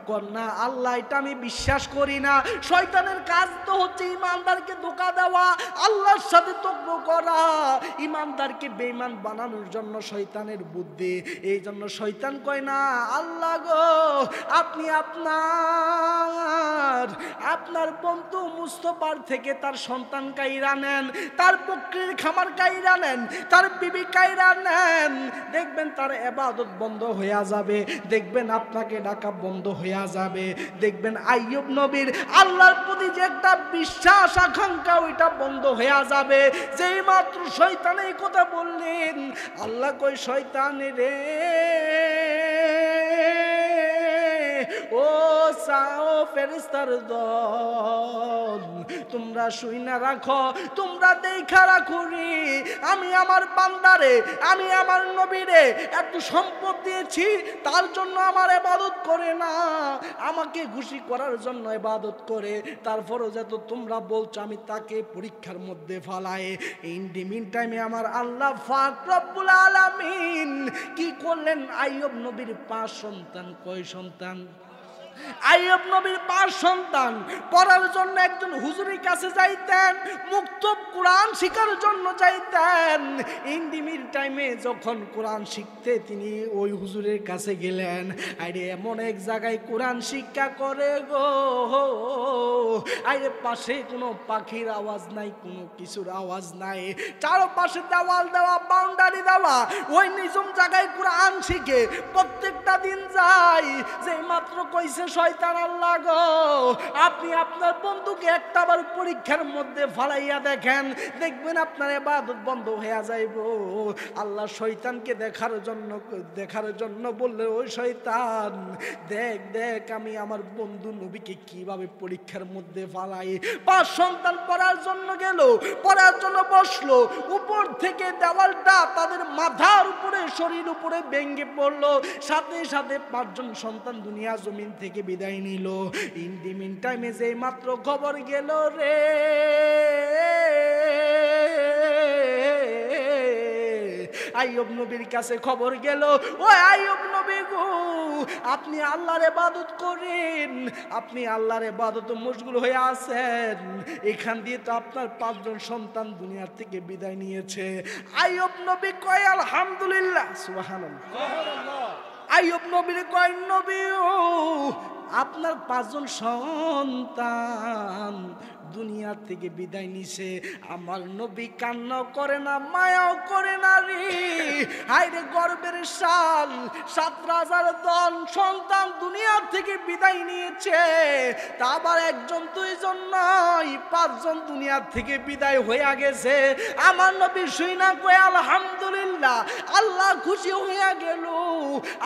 কন্যা আল্লাহ এটা আমি বিশ্বাস করি না। শয়তানের কাজ তো হচ্ছে ইমানদারকে ধোঁকা দেওয়া, আল্লাহর সাথে তর্ক করা, ইমানদারকে বেঈমান বানানোর জন্য শয়তানের বুদ্ধি। এই জন্য শয়তান কয় না আল্লাহ গো আপনি আপনার বন্ধু মুস্তফার থেকে তার সন্তান কাইরা নেন, তার বকরির খামার কাইরা নেন, তার বিবি কাইরা নেন, দেখবেন তার ইবাদত বন্ধ হইয়া যাবে, দেখবেন আপনাকে ডাকা বন্ধ হইয়া যাবে, দেখবেন আইয়ুব নবীর আল্লাহর প্রতি যে একটা বিশ্বাস আকাঙ্ক্ষা ওইটা বন্ধ হইয়া যাবে। যেই মাত্র শয়তান এই কথা বললেন, আল্লাহ কই শয়তান রে ও ফেরেশতার দল, তোমরা শুইনা রাখো, তোমরা দেখা রাখো রে, আমি আমার বান্দারে, আমি আমার নবীরে এত সম্পদ দিয়েছি, তার জন্য আমার ইবাদত করে না, আমাকে খুশি করার জন্য ইবাদত করে। তারপরও যত তোমরা বলছো আমি তাকে পরীক্ষার মধ্যে ফালাই। ইন দি মিন টাইমে আমার আল্লাহ পাক রব্বুল আলামিন কি করলেন? আইয়ুব নবীর 5 সন্তান। কয় সন্তান? আইয়ুব নবীর 5 সন্তান। পড়ার জন্য একজন হুজুরের কাছে যাইতেন, মুক্ত কোরআন শিখার জন্য যাইতেন। ইন দি মিড টাইমে যখন কোরআন শিখতে তিনি ওই হুজুরের কাছে গেলেন, আরে এমন এক জায়গায় কোরআন শিক্ষা করে গো, আরে পাশে কোনো পাখির আওয়াজ নাই, কোনো কিছুর আওয়াজ নাই, চারপাশে দেওয়াল দেওয়া, বাউন্ডারি দেওয়া, ওই নিঝুম জায়গায় কোরআন শিখে প্রত্যেকটা দিন যায়। যে মাত্র কইছে বলতেছে শয়তান আল্লাহ গো আপনি আপনার বন্ধুকে একটাবার পরীক্ষার মধ্যে ফালাইয়া দেখেন, দেখবেন আপনার ইবাদত বন্ধ হয়ে যাইব। আল্লাহ শয়তানকে দেখার জন্য বললে ওই শয়তান দেখ দেখ আমি আমার বন্ধু নবীকে কিভাবে পরীক্ষার মধ্যে ফালাই। 5 সন্তান পড়ার জন্য গেল, পড়ার জন্য বসলো, উপর থেকে দেওয়ালটা তাদের মাথার উপরে শরীর উপরে ভেঙে পড়লো, সাথে সাথে 5 জন সন্তান দুনিয়া জমিন থেকে বিদায় নিল। ইন দি মিন টাইমে যেই মাত্র খবর গেল রে আইয়ুব নবীর কাছে খবর গেল, ও আইয়ুব নবী গো আপনি আল্লাহর ইবাদত করেন, আপনি আল্লাহর ইবাদতে মশগুল হয়ে আছেন, এখান দিয়ে তো আপনার 5 জন সন্তান দুনিয়া থেকে বিদায় নিয়েছে। আইয়ুব নবী কয় আলহামদুলিল্লাহ সুবহানাল্লাহ। আইয়ুব নবীর কয় নবী ও আপনার 5 জন সন্তান দুনিয়া থেকে বিদায় নিছে, আমার নবী কান্না করে না, মায়াও করে না রে। হায়রে গর্বের সাল 17,000 দল সন্তান দুনিয়া থেকে বিদায় নিয়েছে, তা আবার 1 জন 2 জন নয়, 5 জন দুনিয়া থেকে বিদায় হয়ে গেছে। আমার নবী শুইনা কয় আলহামদুলিল্লাহ, আল্লাহ খুশি হয়ে গেল।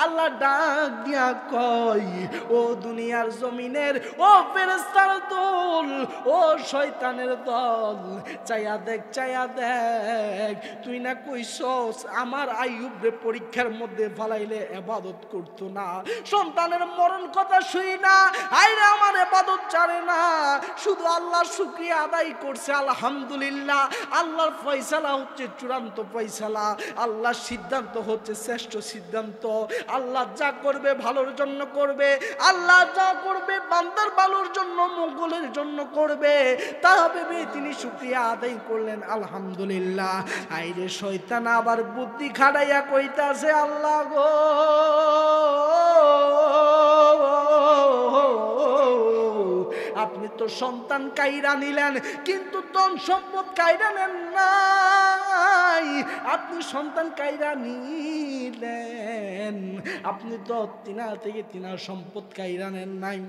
আল্লাহ ডাক দিয়া কয় ও দুনিয়ার জমিনের ও ফেরেশতার দল, ও শয়তানের দল, চাইয়া দেখ তুই না কইছস আমার আইয়ুবরে পরীক্ষার মধ্যে ফালাইলে ইবাদত করতো না, সন্তানের মরণ কথা শুই না আইরে আমার ইবাদত ছাড়ে না, শুধু আল্লাহর শুকরিয়া আদায় করছে আলহামদুলিল্লাহ। আল্লাহর ফয়সালা হচ্ছে চূড়ান্ত ফয়সালা, আল্লাহর সিদ্ধান্ত হচ্ছে শ্রেষ্ঠ সিদ্ধান্ত। আল্লাহ যা করবে ভালোর জন্য করবে, আল্লাহ যা করবে বান্দার ভালোর জন্য মঙ্গলের জন্য করবে, তা ভেবে তিনি শুকরিয়া আদায় করলেন আলহামদুলিল্লাহ। আইরে শয়তান আবার বুদ্ধি খাড়াইয়া কইতাছে আল্লাহ গো আপনি তো সন্তান কাইরা নিলেন কিন্তু ধন সম্পদ কাইরা নেন নাই, আপনি সন্তান কাইরা নিলেন, আপনি তো তিনার থেকে তিনার সম্পদ কাইরা নেন নাই।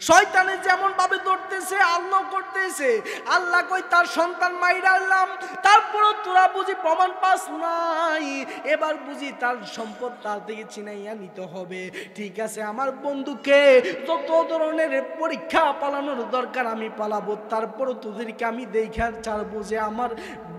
শয়তানে যেমন ভাবে ধরতেছে আল্লাহ করতেছে, আল্লাহ কই তার সন্তান মাইরা আনলাম, তারপরও তোরা বুঝি প্রমাণ পাস নাই, এবার বুঝি তার সম্পদ তার থেকে চিনাইয়া নিতে হবে। ঠিক আছে আমার বন্ধুকে যত ধরনের পরীক্ষা পালানোর দরকার আমি পালাবো, তারপরও তোদেরকে আমি দেখা ছাড়বো যে আমার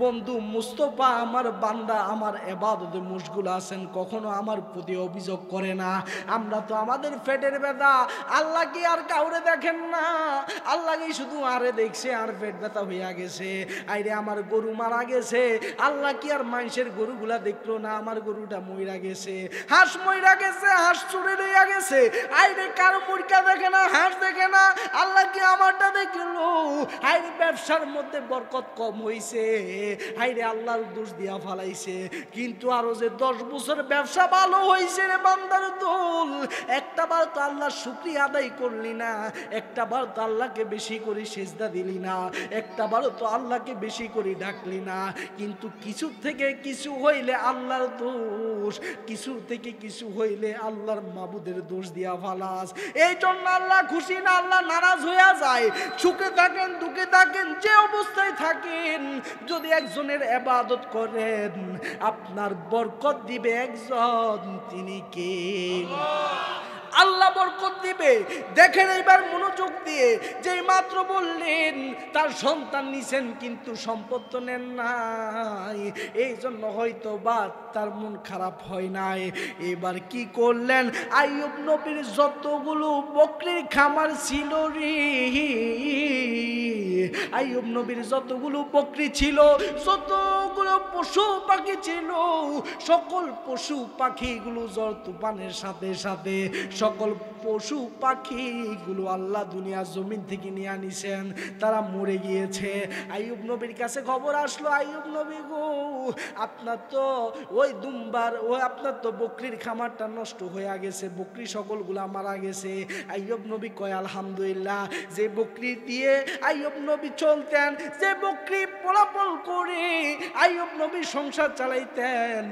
বন্ধু মুস্তফা আমার বান্দা আমার ইবাদতে মশগুল আছেন, কখনো আমার প্রতি অভিযোগ করে না। আমরা তো আমাদের পেটের ব্যথা আল্লাহ কি আর কাউরে দেখেন না, আল্লাহকে শুধু আরে দেখছে আর পেট ব্যথা হইয়া গেছে। আইরে আমার গরু মারা গেছে, আল্লাহ কি আর মানুষের গরুগুলা দেখলো না, আমার গরুটা মইরা গেছে, হাঁস মইরা গেছে, হাঁস চুরি লইয়া গেছে, আইরে কারো মুরগা দেখে না, হাঁস দেখে না, আল্লাহ কি আমারটা দেখলো। আইরে ব্যবসার মধ্যে বরকত কম হইছে, আইরে আল্লাহর দোষ দিয়া ফালাইছে, কিন্তু আরো যে 10 বছর ব্যবসা ভালো হইছে রে বান্দার দোল, একটা বার তো আল্লাহ শুকরিয়া আদায় করলি না, একটা বার তো আল্লাহকে বেশি করে সেজদা দিলি না, একটা বার তো আল্লাহকে বেশি করে ডাকলি না। কিন্তু কিছু থেকে কিছু হইলে আল্লাহর দোষ, কিছু থেকে কিছু হইলে আল্লাহর মাবুদের দোষ দিয়া ফালাস। এই জন্য আল্লাহ খুশি না, আল্লাহ নারাজ হইয়া যায়। সুখে থাকেন দুঃখে থাকেন যে অবস্থায় থাকেন, যদি একজনের ইবাদত করেন আপনার বরকত দিবে একজন, তিনি কে? আল্লাহ বরকত দিবে। দেখেন এবার মনোযোগ দিয়ে, যেই মাত্র বললেন তার সন্তান নিছেন কিন্তু সম্পদ তো নেন নাই, এই জন্য হয়তো বা তার মন খারাপ হয় নাই। এবার কি করলেন, আইয়ুব নবীর যতগুলো বকরির খামার ছিল রে, আইয়ুব নবীর যতগুলো বকরি ছিল, যতগুলো পশু পাখি ছিল, সকল পশু পাখিগুলো ঝড় তুফানের সাথে সাথে সকল পশু পাখিগুলো আল্লাহ দুনিয়া জমিন থেকে নিয়ে আনিছেন, তারা মরে গিয়েছে। আইয়ুব নবীর কাছে খবর আসলো, আইয়ুব নবী গো আপনার তো ওই দুম্বার আপনার তো বকরির খামারটা নষ্ট হয়ে গেছে, বকরি সকলগুলা মারা গেছে। আইয়ুব নবী কয় আলহামদুলিল্লাহ, যে বকরি দিয়ে আইয়ুব নবী চলতেন, যে বকরি ফলাফল করে আইয়ুব নবী সংসার চালাইতেন,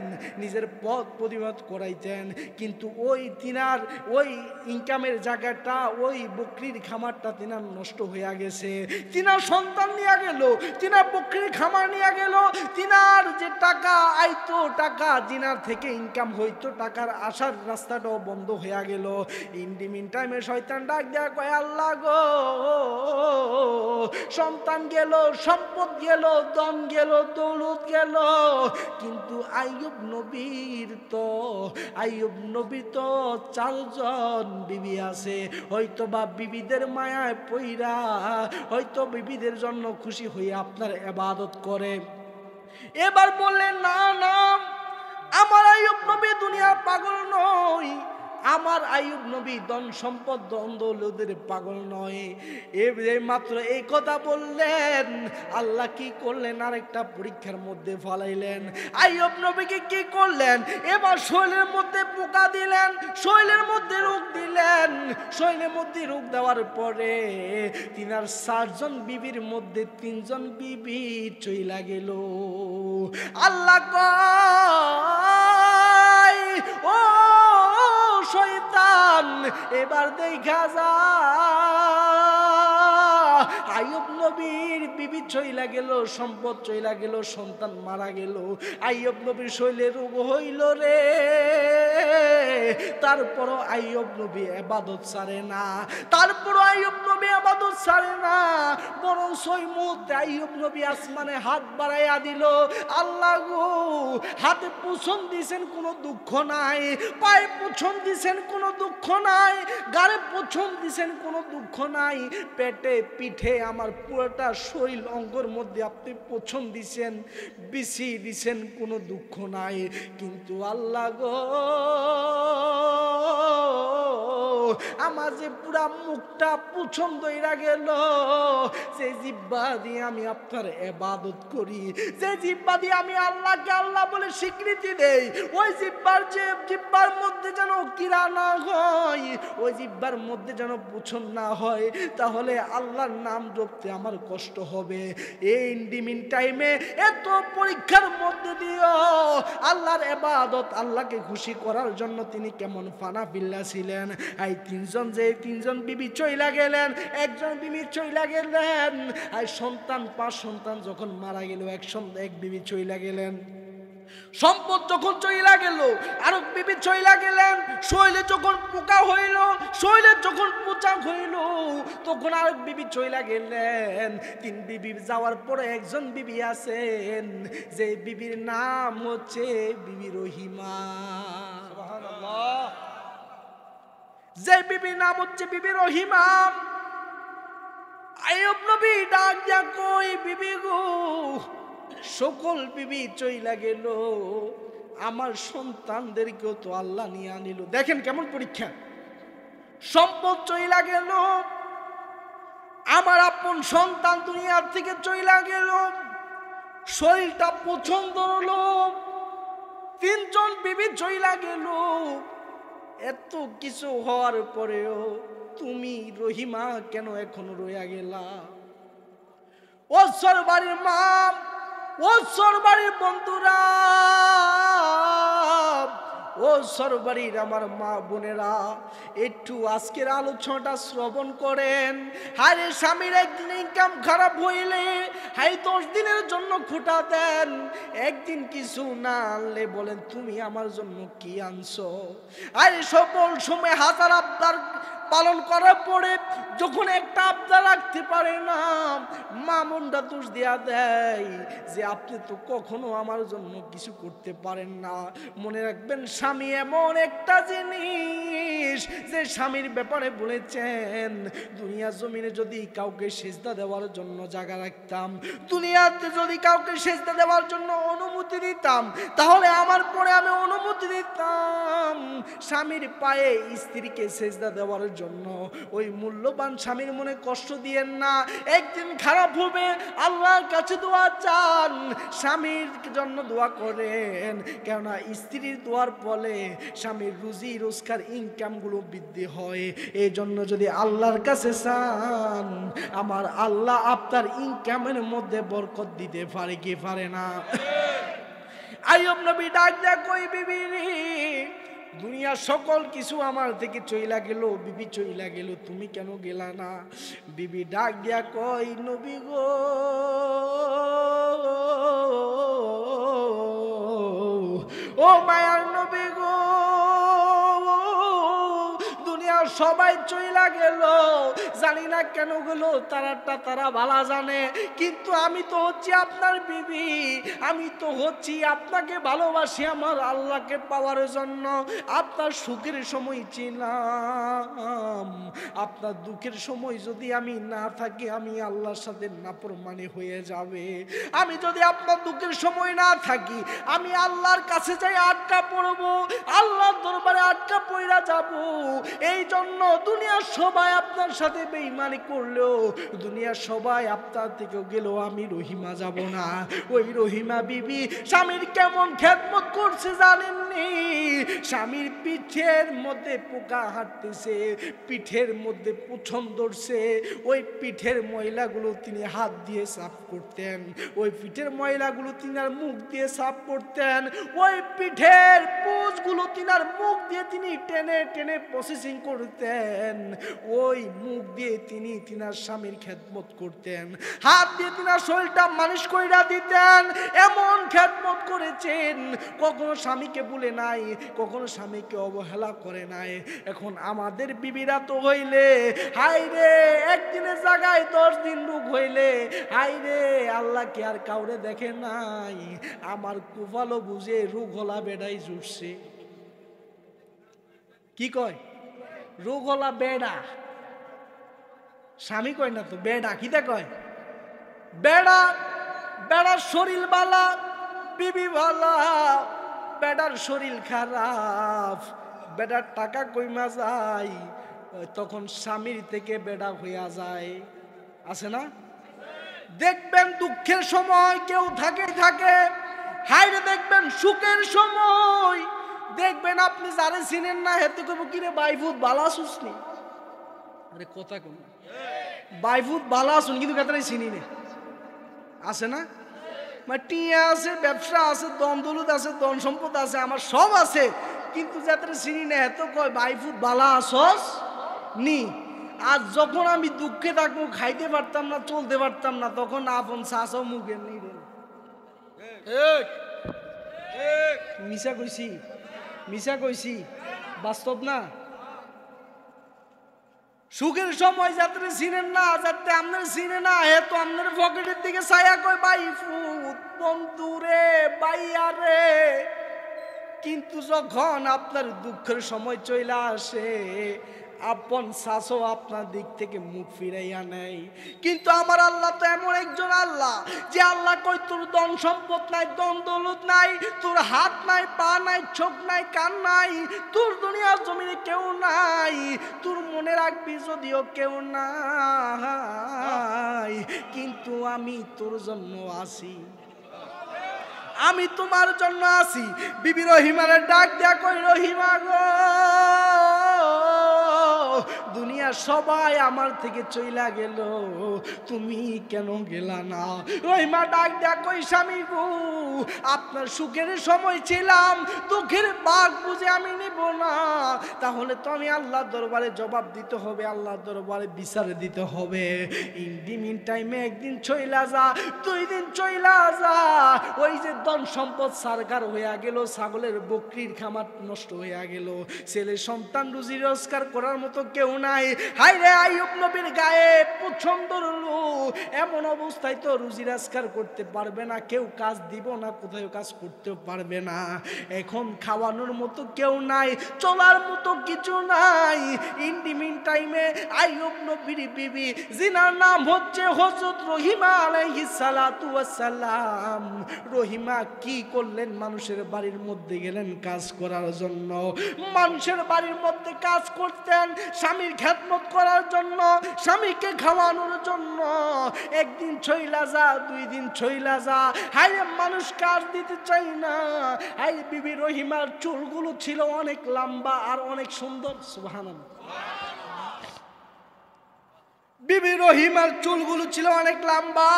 নিজের পথ প্রতিবাদ করাইতেন, কিন্তু ওই তিনার ওই ইনকামের জায়গাটা ওই বকরির খামারটা তিনার নষ্ট হয়ে গেছে। তিনার সন্তান নিয়ে গেল, তিনার বকরির খামার নিয়ে গেল, তিনার যে টাকা আইতো, টাকা জিনার থেকে ইনকাম হইতো, টাকার আসার রাস্তাটাও বন্ধ হয়ে গেল। ইন দি মিন টাইমে শয়তান ডাক দেয়া কয়, আল্লাহ গো, সন্তান গেল, সম্পদ গেল, ধন গেল, দৌলত গেল, কিন্তু আইয়ুব নবীর তো 4 জন বিবি আছে। হয়তো বা বিবিদের মায়ায় পইরা, হয়তো বিবিদের জন্য খুশি হয়ে আপনার ইবাদত করে। এবার বললেন, না না, আমার আইয়ুব নবী দুনিয়ার পাগল নয়, আমার আইয়ুব নবী ধন সম্পদ ধন দৌলতের পাগল নয়। এই মাত্র এই কথা বললেন, আল্লাহ কি করলেন, আরেকটা পরীক্ষার মধ্যে ফলাইলেন। আইয়ুব নবীকে কি করলেন, এবার শরীরের মধ্যে পোকা দিলেন, শরীরের মধ্যে রোগ দিলেন। শরীরের মধ্যে রোগ দেওয়ার পরে তিনার 4 জন বিবির মধ্যে 3 জন বিবি চইলা গেল। আল্লাহ কয়, ও শয়তান, এবার দেখা যা, আইয়ুব নবীর বিবি চইলা গেল, সম্পদ চইলা গেল, সন্তান মারা গেল, আইয়ুব নবীর শরীরে রোগ হইল রে। তারপরও আইয়ুব নবী ইবাদত ছাড়ে না, তারপরও আইয়ুব নবী ইবাদত ছাড়ে না, বরং ওই মুহূর্তে আইয়ুব নবী আসমানে হাত বাড়াইয়া দিল, আল্লাহ গো, হাতে পোছন দিয়েছেন কোনো দুঃখ নাই, পায়ে পোছন দিয়েছেন কোনো দুঃখ নাই, গাড়ে পোছন দিয়েছেন কোনো দুঃখ নাই, পেটে পিঠে আমার পুরোটা শরীর অঙ্গের মধ্যে আপনি পোছন দিয়েছেন, বিছিয়ে দিয়েছেন, কোনো দুঃখ নাই। কিন্তু আল্লাহ গো, আমার যে পুরা মুখটা পোছন দইরা গেল, যে জিহ্বা দিয়ে আমি আপনার ইবাদত করি, যে জিহ্বা দিয়ে আমি আল্লাহকে আল্লাহ বলে স্বীকৃতি দেই, ওই জিহ্বার মধ্যে যেন কিরা না হয়, ওই জিহ্বার মধ্যে যেন পোছন না হয়, তাহলে আল্লাহর নাম জপতে আমার কষ্ট হবে। এই ইন্ডিমিন টাইমে এত পরীক্ষার মধ্যে দিও আল্লাহর ইবাদত, আল্লাহকে খুশি করার জন্য তিনি কেমন ফানা বিল্লা ছিলেন। এই 3 জন বিবি চইলা গেলেন, 1 জন বিবি চইলা গেলেন, আর সন্তান 5 সন্তান যখন মারা গেল, এক বিবি চইলা গেলেন। সম্পদ যখন চইলা গেল, আরেক বিবি চইলা গেলেন। শরীরে যখন পোকা হইল, শরীরে যখন পোচা হইল, তখন আরেক বিবি চইলা গেলেন। 3 বিবি যাওয়ার পরে 1 জন বিবি আছেন, যে বিবির নাম হচ্ছে বিবি রহিমা। সুবহানাল্লাহ। যে বিবির নাম হচ্ছে বিবি রহিমা। আইয়ুব নবী ডাক দিয়া কই, বিবি গো, সকল বিবি চইলা গেল, আমার সন্তানদেরকেও তো আল্লাহ নিয়ে আনিল। দেখেন কেমন পরীক্ষা। সম্পদ চইলা গেল, আমার আপন সন্তান দুনিয়ার থেকে চইলা গেল, শরীরটা পছন্দ হলো, 3 জন বিবি চইলা গেল। এত কিছু হওয়ার পরেও তুমি রহিমা কেন এখনো রইয়া গেলা? ও সরবাড়ির মা, ও সরবাড়ির বন্ধুরা, ও সরবাড়ির আমার মা বোনেরা, একটু আজকের আলোচনাটা শ্রবণ করেন। হায় স্বামীর একদিন ইনকাম খারাপ হইলে, হাই 10 দিনের জন্য খোটা দেন, একদিন কিছু না আনলে বলেন তুমি আমার জন্য কি আনছো? আরে সকল সময় হাজার আবদার পালন করার পরে যখন একটা আবদার রাখতে পারে না, মা মনটা দোষ দেয়া দেয় যে আপনি তো কখনো আমার জন্য কিছু করতে পারেন না। মনে রাখবেন, স্বামী এমন একটা জিনিস যে স্বামীর ব্যাপারে বলেছেন, দুনিয়া জমিনে যদি কাউকে সেজদা দেওয়ার জন্য জায়গা রাখতাম, দুনিয়াতে যদি কাউকে সেজদা দেওয়ার জন্য অনুমতি দিতাম, তাহলে আমার পরে আমি অনুমতি দিতাম স্বামীর পায়ে স্ত্রীকে সেজদা দেওয়ার জন্য। ওই মূল্যবান স্বামীর মনে কষ্ট দিয়েন না, একদিন খারাপ হবে। আল্লাহর কাছে দোয়া চান, স্বামীর জন্য দোয়া করেন, কেননা স্ত্রীর দোয়ার ফলে স্বামীর রুজি রোজগার ইনকাম গুলো বৃদ্ধি হয়। এই জন্য যদি আল্লাহর কাছে চান, আমার আল্লাহ আপনার ইনকামের মধ্যে বরকত দিতে পারে কি পারে না? আইয়ুব নবী ডাক দেয়া কই, বিবি দুনিয়ার সকল কিছু আমার থেকে চইলা গেল, বিবি চইলা গেল, তুমি কেন গেলা না? বিবি ডাক দিয়া কই, নবী গো, ও মায়ার নবী গো, দুনিয়ার সবাই চইলা গেল, জানি না কেন গেল, তারা ভালো জানে, কিন্তু আমি তো হচ্ছি আপনার বিবি, আমি তো হচ্ছি আপনাকে ভালোবাসি আমার আল্লাহকে পাওয়ার জন্য। আপনার সুখের সময় ছিলাম, আপনার দুঃখের সময় যদি আমি না থাকি আমি আল্লাহর সাথে নাফরমানি হয়ে যাবে। আমি যদি আপনার দুঃখের সময় না থাকি আমি আল্লাহর কাছে যাই আটকা পড়বো, আল্লাহর দরবারে আটকা পড়া যাব। এই জন্য দুনিয়ার সবাই আপনার সাথে বেঈমানি করলেও, দুনিয়ার সবাই আপনার থেকে গেলেও আমি রহিমা যাব না। ওই রহিমা বিবি স্বামীর কেমন খেদমত করছে জানেননি? স্বামীর পিঠের মধ্যে পোকা হাঁটতেছে, পিঠের মধ্যে পুছন ধরছে, ওই পিঠের ময়লাগুলো তিনি হাত দিয়ে সাফ করতেন, ওই পিঠের ময়লাগুলো তিনার মুখ দিয়ে সাফ করতেন, ওই পিঠের পুছগুলো তিনার মুখ দিয়ে তিনি টেনে টেনে প্রসেসিং করতেন, ওই মুখ দিয়ে তিনি তিনার স্বামীর খেদমত করতেন, হাত দিয়ে তিনার শরীরটা মালিশ কইরা দিতেন। এমন খেদমত করেছেন, কখনো স্বামীকে ভুলে নাই, কখনো স্বামীকে অবহেলা করে নাই। এখন আমাদের বিবিরা তো হইলে হাই রে, একদিনের জায়গায় 10 দিন রোগ হইলে হাই রে, আল্লাহ কি আর কাউরে দেখে নাই? আমার কুফালো বুঝে রোগ হলা বেড়াই জুটছে। কি কয়? রোগ হলা বেড়া, স্বামী কয় না তো, বেড়া। কিতা কয়? বেড়া। বেড়ার শরীর বালা, বিবি ভালা, বেড়ার শরীর খারাপ, বেড়ার টাকা কইমা যায়, তখন স্বামীর থেকে বেড়া হইয়া যায়। আছে না? দেখবেন দুঃখের সময় কেউ থাকে, হাইরে দেখবেন সুখের সময় দেখবেন আপনি যারে চিনেন না হেতু কব কিরে বাইভূত বালা শুসনি, আরে কথা কোন বাইভূত বালা শুন, কিন্তু কাতারে চিনি না। আছে না? টিয়া আছে, ব্যবসা আছে, দন দৌলত আছে, ধন সম্পদ আছে, আমার সব আছে, কিন্তু যাতে চিনি না এত কয় বাইফুত বালা আসস নি। আর যখন আমি দুঃখে থাকবো, খাইতে পারতাম না, চলতে পারতাম না, তখন আপন শাসও মুখে নেই। মিশা কইছি, মিশা কইছি, বাস্তব না? সুখের সময় যাত্রে চিনেন না, যাতে আপনার চিনে না, হে তো আপনার পকেটের দিকে ছায়া কয় বাইফুত বন্ধুরে বাইয়ারে, কিন্তু যখন আপনার দুঃখের সময় চইলা আসে আপন শাসও আপনার দিক থেকে মুখ ফিরাইয়া নেয়। কিন্তু আমার আল্লাহ তো এমন একজন আল্লাহ যে আল্লাহ কই তোর ধন সম্পদ নাই, ধন দৌলত নাই, তোর হাত নাই, পা নাই, চোখ নাই, কান নাই, তোর দুনিয়ার জমিনে কেউ নাই, তোর মনে রাখবি যদিও কেউ নাই, কিন্তু আমি তোর জন্য আছি, আমি তোমার জন্য আছি। বিবি রহিমারে ডাক দেয়া কই, রহিমা গো, দুনিয়া সবাই আমার থেকে চইলা গেল, তুমি কেন গেলা না? রহিমা ডাক দেয়া কই, স্বামী গো, আপনার সুখের সময় ছিলাম, দুঃখের ভাগ বুঝে আমি নিব না, তাহলে তো আমি আল্লাহর দরবারে জবাব দিতে হবে, আল্লাহর দরবারে বিচার দিতে হবে। ইন টাইমে একদিন চইলা যা, 2 দিন চইলা যা, ওই যে ধন সম্পদ সারগার হইয়া গেল, ছাগলের বকরির খামার নষ্ট হইয়া গেল, ছেলে সন্তান রুজি রোজগার করার মতো কেউ নাই। হায়রে আইয়ুব নবীর গায়ে পছন্দ রলো, এমন অবস্থায় তো রুজি রোজগার করতে পারবে না, কেউ কাজ দিব না, কোথায় কাজ করতেও পারবে না, এখন খাওয়ানোর মতো কেউ নাই, চলার মতো কিছু নাই। ইন টাইমে আইয়ুব নবীর বিবি, যিনার নাম হচ্ছে হযরত রহিমা আলাইহিস সালাতু ওয়াস সালাম, রহিমা কি করলেন? মানুষের বাড়ির মধ্যে গেলেন কাজ করার জন্য, মানুষের বাড়ির মধ্যে কাজ করতেন স্বামীর খেদমত করার জন্য, স্বামীকে খাওয়ানোর জন্য। একদিন চইলা যা, 2 দিন চইলা যা, হায় মানুষ কাজ দিতে চাই না। হায় বিবি রহিমার চুলগুলো ছিল অনেক লম্বা আর অনেক সুন্দর, সুবহানাল্লাহ। বিবি রহিমার চুলগুলো ছিল অনেক লম্বা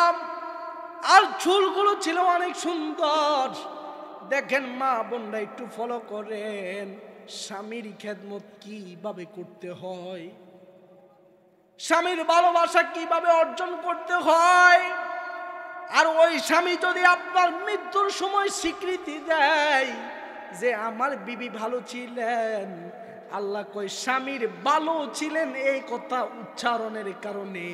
আর চুলগুলো ছিল অনেক সুন্দর। দেখেন মা বোনরা একটু ফলো করেন, স্বামীর খেদমত কিভাবে করতে হয়, স্বামীর ভালোবাসা কিভাবে অর্জন করতে হয়। আর ওই স্বামী যদি আপনার মৃত্যুর সময় স্বীকৃতি দেয় যে আমার বিবি ভালো ছিলেন, আল্লাহ কয় স্বামীর ভালো ছিলেন এই কথা উচ্চারণের কারণে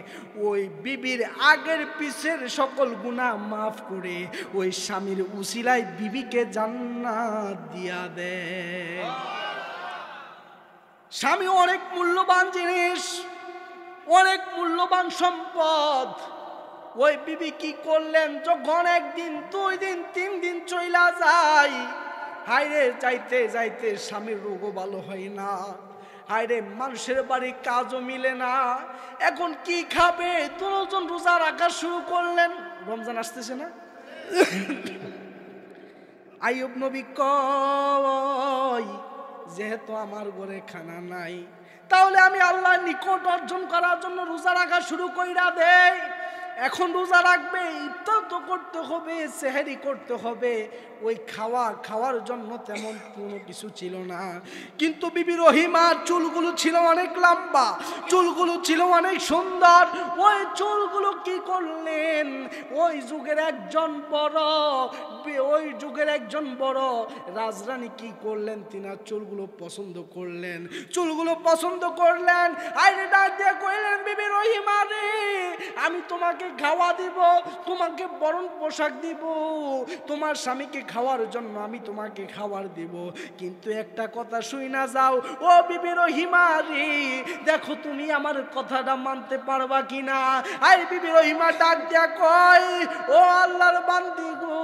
ওই বিবির আগের পিছের সকল গুনাহ মাফ করে ওই স্বামীর উসিলায় বিবিকে জান্নাত দিয়া দেয়। স্বামী অনেক মূল্যবান জিনিস, অনেক মূল্যবান সম্পদ। ওই বিবি কি করলেন, যখন একদিন 2 দিন 3 দিন চইলা যায়, হায়রে যাইতে যাইতে স্বামীর রোগও ভালো হয় না, হায়রে মানুষের বাড়ি কাজও মিলে না, এখন কি খাবে, দুজন রোজা রাখা শুরু করলেন। রমজান আসতেছে না, আইয়ুব নবী কয় যেহেতু আমার ঘরে খানা নাই, তাহলে আমি আল্লাহর নিকট অর্জন করার জন্য রোজা রাখা শুরু কইরা দেই। এখন রোজা রাখবে, ইফতার তো করতে হবে, সেহরি করতে হবে, ওই খাওয়ার জন্য তেমন কোনো কিছু ছিল না। কিন্তু বিবি রহিমার চুলগুলো ছিল অনেক লম্বা, চুলগুলো ছিল অনেক সুন্দর। ওই চুলগুলো কি করলেন, ওই যুগের একজন বড় রাজরানী কি করলেন, তিনার চুলগুলো পছন্দ করলেন, চুলগুলো পছন্দ করলেন। আইনে ডাক দিয়ে কইলেন, বিবি রহিমা রে, আমি তোমাকে খাওয়া দিব, তোমাকে বরণ পোশাক দিব, তোমার স্বামীকে খাওয়ার জন্য আমি তোমাকে খাবার দিব, কিন্তু একটা কথা শুই না যাও ও বিবি রহিমা রে, দেখো তুমি আমার কথাটা মানতে পারবা কিনা। আই বিবি রহিমা ডাক দিয়া কয়, ও আল্লাহর বান্দি গো,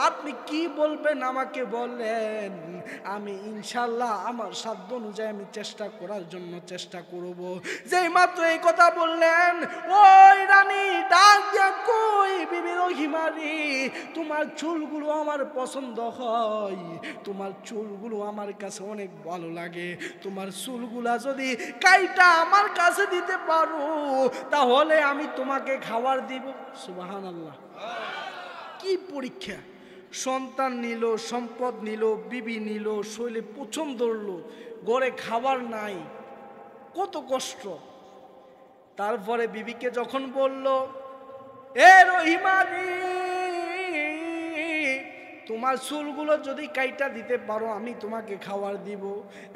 আপনি কি বলবেন আমাকে বলেন, আমি ইনশাআল্লাহ আমার সাধ্য অনুযায়ী আমি চেষ্টা করার জন্য চেষ্টা করব। যেই মাত্র এই কথা বললেন, ওই রানী ডাক দিয়া কই, বিবি রহিমা রে, তোমার চুলগুলো আমার পছন্দ হয়, তোমার চুলগুলো আমার কাছে অনেক ভালো লাগে, তোমার চুলগুলা যদি কাইটা আমার কাছে দিতে পারো তাহলে আমি তোমাকে খাবার দিব। সুবহানাল্লাহ, কি পরীক্ষা! সন্তান নিল, সম্পদ নিল, বিবি নিল, শৈলে পছন্দ ধরলো, ঘরে খাবার নাই, কত কষ্ট। তারপরে বিবিকে যখন বলল, এ রহিমা রে, তোমার চুলগুলো যদি কাইটা দিতে পারো আমি তোমাকে খাবার দিব।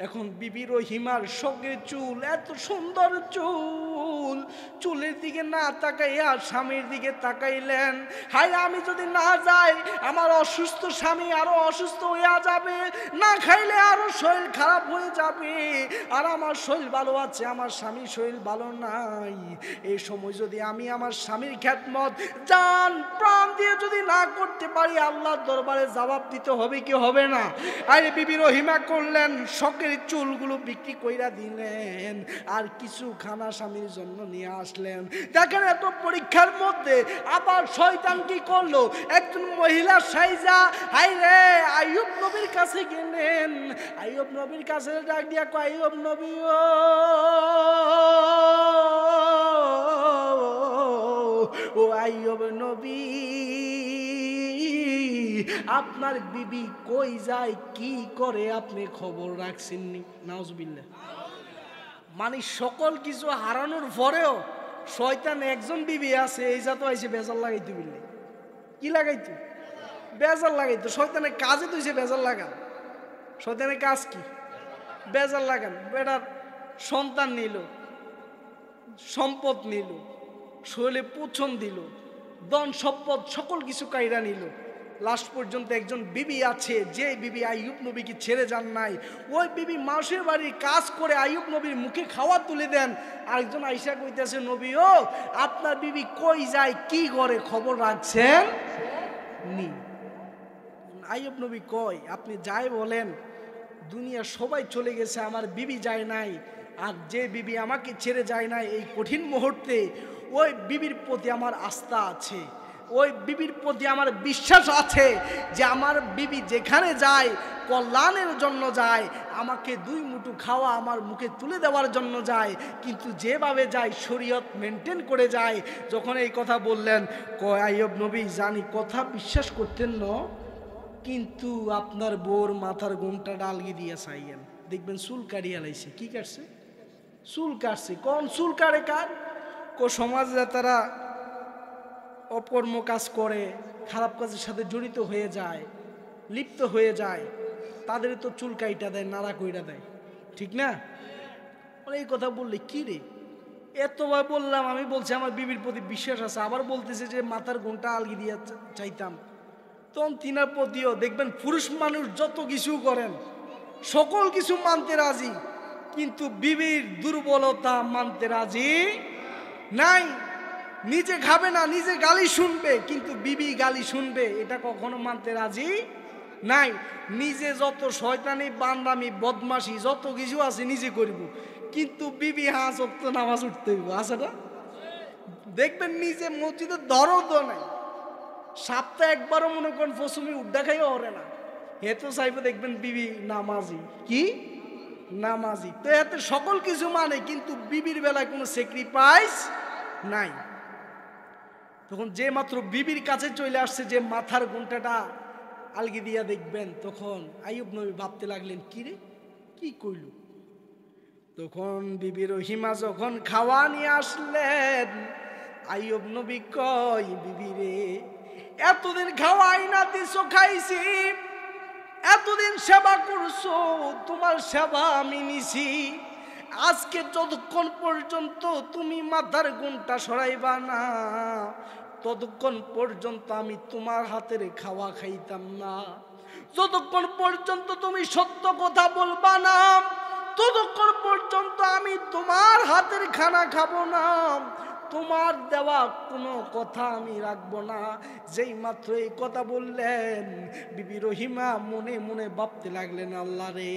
এখন বিবি রহিমার শখের চুল, এত সুন্দর চুল, চুলের দিকে না তাকাইয়া স্বামীর দিকে তাকাইলেন। হায়, আমি যদি না যাই আমার অসুস্থ স্বামী আরো অসুস্থ হয়ে যাবে, না খাইলে আরো শরীর খারাপ হয়ে যাবে, আর আমার শরীর ভালো আছে, আমার স্বামীর শরীর ভালো নাই। এই সময় যদি আমি আমার স্বামীর খেদমত জান প্রাণ দিয়ে যদি না করতে পারি, আল্লাহর দরবারে জবাব দিতে হবে কি হবে না? আরে বিবি রহিমা করলেন, শখের চুলগুলো বিক্রি কইরা দিলেন, আর কিছু খানা স্বামীর জন্য নিয়ে আসলেন। দেখেন, এত পরীক্ষার মধ্যে আবার শয়তান কি করলো, একজন মহিলা সাইজা হাইরে আইয়ুব নবীর কাছে গেলেন। আইয়ুব নবীর কাছে ডাক দিয়া কয়, আইয়ুব নবী ও আইয়ুব নবী, আপনার বিবি কই যায়, কি করে, আপনি খবর রাখছেননি? নাউজুবিল্লাহ। মানে সকল কিছু হারানোর পরেও শয়তান একজন বিবি আছে, এই যা তো আইসে বেজার লাগাইতে, বললে কি লাগাইতো? বেজার লাগাইতো। শয়তানের কাজে তো বেজার লাগান। শয়তানের কাজ কি? বেজার লাগান। বেটার সন্তান নিল, সম্পদ নিল, শরীরে পুছন দিল, ধন সম্পদ সকল কিছু কাইরা নিল। লাস্ট পর্যন্ত একজন বিবি আছে, যে বিবি আইয়ুব নবীকে ছেড়ে যান নাই। ওই বিবি মানুষের বাড়ির কাজ করে আইয়ুব নবীর মুখে খাওয়া তুলে দেন। আরেকজন আইসা কইতেছে, নবী ও, আপনার বিবি কই যায়, কি করে, খবর রাখছেন নি? আইয়ুব নবী কয়, আপনি যাই বলেন, দুনিয়া সবাই চলে গেছে, আমার বিবি যায় নাই। আর যে বিবি আমাকে ছেড়ে যায় নাই, এই কঠিন মুহূর্তে ওই বিবির প্রতি আমার আস্থা আছে, ওই বিবির প্রতি আমার বিশ্বাস আছে যে আমার বিবি যেখানে যায় কল্যাণের জন্য যায়, আমাকে 2 মুঠো খাওয়া আমার মুখে তুলে দেওয়ার জন্য যায়, কিন্তু যেভাবে যায় শরীয়ত মেনটেন করে যায়। যখন এই কথা বললেন, কয় আইয়ুব নবী জানি কথা বিশ্বাস করতেন না, কিন্তু আপনার বোর মাথার ঘুমটা ডালগি দিয়ে চাইয়েন। দেখবেন চুল কাটিয়ে লাইছে। কি কাটছে? চুল কাটছে। কোন চুল কাটে কার? সমাজে তারা অপকর্ম কাজ করে, খারাপ কাজের সাথে জড়িত হয়ে যায়, লিপ্ত হয়ে যায়, তাদের তো চুল কাইটা দেয়, নাড়া কইরা দেয়, ঠিক না? এই কথা বললে কি রে, এতবার বললাম, আমি বলছি আমার বিবির প্রতি বিশ্বাস আছে, আবার বলতেছে যে মাথার ঘুমটা আলগি দিয়ে চাইতাম। তখন তিনার প্রতিও দেখবেন পুরুষ মানুষ যত কিছু করেন সকল কিছু মানতে রাজি, কিন্তু বিবির দুর্বলতা মানতে রাজি নাই। নিজে খাবে না, নিজে গালি শুনবে, কিন্তু বিবি গালি শুনবে, এটা কখনো মানতে রাজি নাই। নিজে যত শয়তানি বান্দামি বদমাশি যত কিছু আছে নিজে করব, কিন্তু বিবি হাঁস ওয়াক্ত নামাজ উঠতে হইব, আছে না? দেখবেন নিজে মসজিদে দরদও নাই, সপ্তাহে একবারও মনে করেন ফসুমি উড্ডা খাইও ওরে না, হে তো চাইবে দেখবেন বিবি নামাজি, কি নামাজি। তো এতে সকল কিছু মানে, কিন্তু বিবির বেলায় কোনো স্যাক্রিফাইস নাই। তখন যে মাত্র বিবির কাছে চলে আসছে, যে মাথার ঘুমটাটা আলগি দিয়া দেখবেন, তখন আইয়ুব নবী ভাবতে লাগলেন, কি রে কি কইল। তখন বিবি রহিমা যখন খাওয়া নিয়ে আসলেন, আইয়ুব নবী কয়, বিবি রে এতদিন খাওয়াই না দিছো, খাইছি, এতদিন সেবা করছো, তোমার সেবা আমি নিছি, আজকে যতক্ষণ পর্যন্ত তুমি মাথার ঘুমটা সরাইবা না, ততক্ষণ পর্যন্ত আমি তোমার হাতের খাওয়া খাইতাম না, যতক্ষণ পর্যন্ত তুমি সত্য কথা বলবা না, ততক্ষণ পর্যন্ত আমি তোমার হাতের খানা খাবো না, তোমার দেওয়া কোনো কথা আমি রাখবো না। যেই মাত্র এই কথা বললেন, বিবি রহিমা মনে মনে ভাবতে লাগলেন, আল্লাহ রে,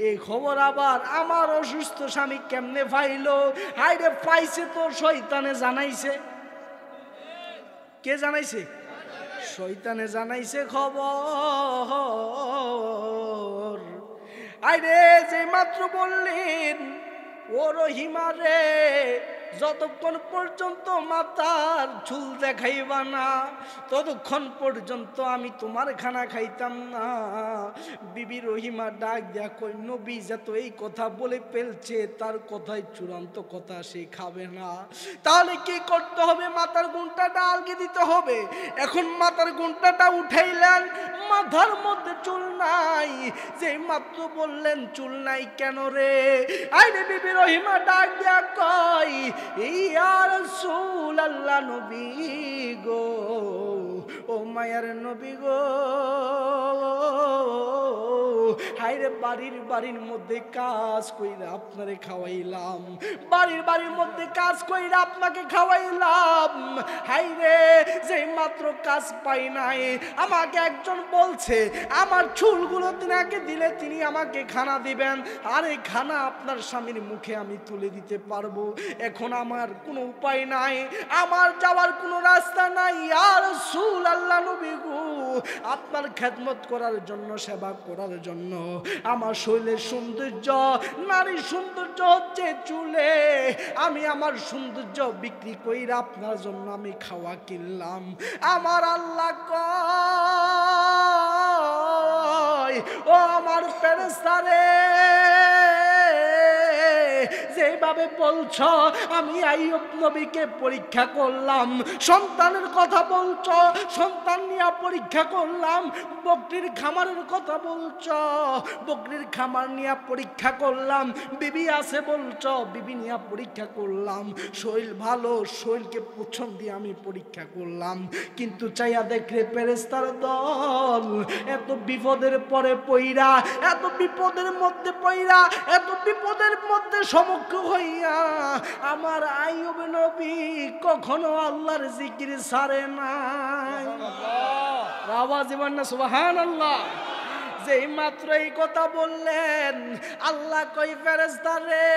এই খবর আবার আমার অসুস্থ স্বামী কেমনে পাইলো? হায়রে, পাইছে তো শয়তানে জানাইছে। কে জানাইছে? শয়তানে জানাইছে খবর। আরে যে মাত্র বললেন, ও রহিমা রে, যতক্ষণ পর্যন্ত মাথার চুল দেখাইবা না, ততক্ষণ পর্যন্ত আমি তোমার খানা খাইতাম না। বিবি রহিমা ডাক দেয়া কই, নবী যত এই কথা বলে ফেলছে, তার কথাই চূড়ান্ত কথা, সে খাবে না। তাহলে কি করতে হবে? মাথার ঘুমটাটা আলগি দিতে হবে। এখন মাথার ঘুমটাটা উঠাইলেন, মাথার মধ্যে চুল নাই। যে মাত্র বললেন চুল নাই কেন রে? আইরে বিবি রহিমা ডাক দেয়া কয়, ইয়া রাসূলুল্লাহ, নবী গো, ও মায়ার নবী গো, হায়রে বাড়ির মধ্যে কাজ কইরা আপনারে খাওয়াইলাম, বাড়ির মধ্যে কাজ কইরা আপনাকে খাওয়াইলাম, হায়রে যে মাত্র কাজ পাই নাই, আমাকে একজন বলছে আমার চুলগুলো তিনাকে দিলে তিনি আমাকে খানা দিবেন, আর এই খানা আপনার স্বামীর মুখে আমি তুলে দিতে পারবো। এখন আমার কোনো উপায় নাই, আমার যাওয়ার কোনো রাস্তা নাই। ইয়া রাসূলুল্লাহ, নবী গো, আপনার খেদমত করার জন্য, সেবা করার জন্য আমার শরীরের সৌন্দর্য, নারীর সৌন্দর্য হচ্ছে চুলে, আমি আমার সৌন্দর্য বিক্রি কইরা আপনার জন্য আমি খাওয়া কিনলাম। আমার আল্লাহ কয়, ও আমার ফেরেশতা রে, যেভাবে বলছ আমি আইয়ুব নবীকে পরীক্ষা করলাম, সন্তানের কথা বলছ, সন্তান নিয়ে পরীক্ষা করলাম, বকরির খামারের কথা বলছ, বকরির খামার নিয়ে পরীক্ষা করলাম, বিবি আছে বলছ, বিবি নিয়ে পরীক্ষা করলাম, শরীর ভালো, শরীরকে পোষণ দিয়ে আমি পরীক্ষা করলাম, কিন্তু চাইয়া দেখলে ফেরেশতার দল এত বিপদের পরে পইরা, এত বিপদের মধ্যে পইরা, এত বিপদের মধ্যে সমক্ষ হইয়া আমার আইয়ুব নবী কখনো আল্লাহর জিকির ছাড়ে নাই। আওয়াজ দিবেন না সুবহানাল্লাহ। যেই মাত্র এই কথা বললেন, আল্লাহ কই, ফেরেশতা রে,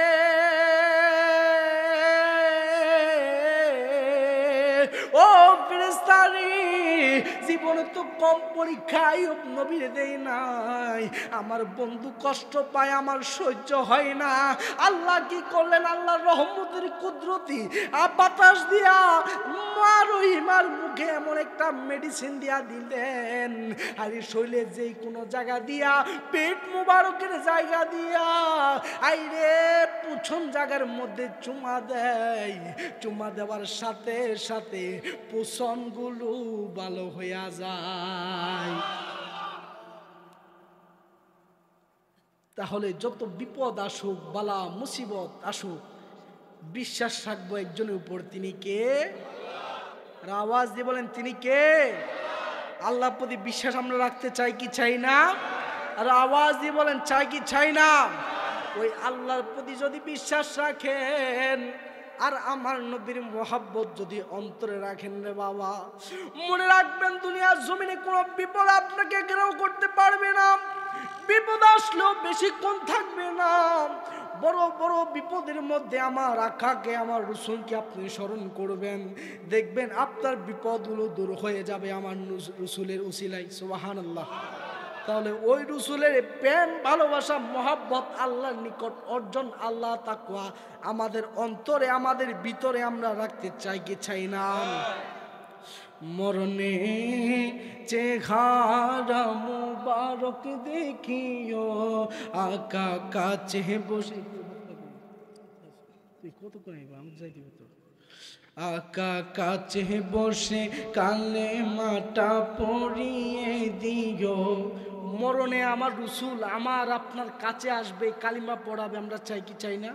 ও ফেরেশতা রে, জীবনে তো কম পরীক্ষা আইয়ুব নবীরে দেই নাই। আমার বন্ধু কষ্ট পায়, আমার সহ্য হয় না। আল্লাহ কি করলেন? আল্লাহর রহমতের কুদরতি বাতাস দিয়া রহিমার মুখে এমন একটা মেডিসিন দিয়া দিলেন, আর শরীরে যেই কোনো জায়গা দিয়া, পেট মুবারকের জায়গা দিয়া আইরে পুছন জায়গার মধ্যে চুমা দেয়। চুমা দেওয়ার সাথে সাথে পোষণগুলো ভালো হইয়া যায়। তাহলে যত বিপদ আসুক, বালা মুসিবত আসুক, বিশ্বাস রাখবো একজনের উপর, তিনি কে? আর আওয়াজ দিয়ে বলেন, তিনি কে? আল্লাহর প্রতি বিশ্বাস আমরা রাখতে চাই কি চাই না? আর আওয়াজ দিয়ে বলেন, চাই কি চাই না? ওই আল্লাহর প্রতি যদি বিশ্বাস রাখেন আর আমার নবীর মোহাব্বত যদি অন্তরে রাখেন রে বাবা, মনে রাখবেন দুনিয়ার জমিনে কোনো বিপদ আপনাকে ঘেরাও করতে পারবে না। বিপদ আসলেও বেশিক্ষণ থাকবে না। বড় বড় বিপদের মধ্যে আমার আকাকে, আমার রসুলকে আপনি স্মরণ করবেন, দেখবেন আপনার বিপদগুলো দূর হয়ে যাবে আমার রসুলের উসিলায়। সুবহানাল্লাহ। তাহলে ওই রসুলের প্রেম, ভালোবাসা, মহাব্বত আল্লাহর নিকট অর্জন, আল্লাহ তাকওয়া আমাদের অন্তরে, আমাদের ভিতরে আমরা রাখতে চাই কি চাই না? মরণে চেহারা মুবারক দেখিও, আকা কাছে বসে কত করে আমি যাই দিব তো, আকা কাছে বসে কালে মাটা পড়িয়ে দিও। মরণে আমার রসুল আমার আপনার কাছে আসবে, কালিমা পড়াবে, আমরা চাই কি চাই না?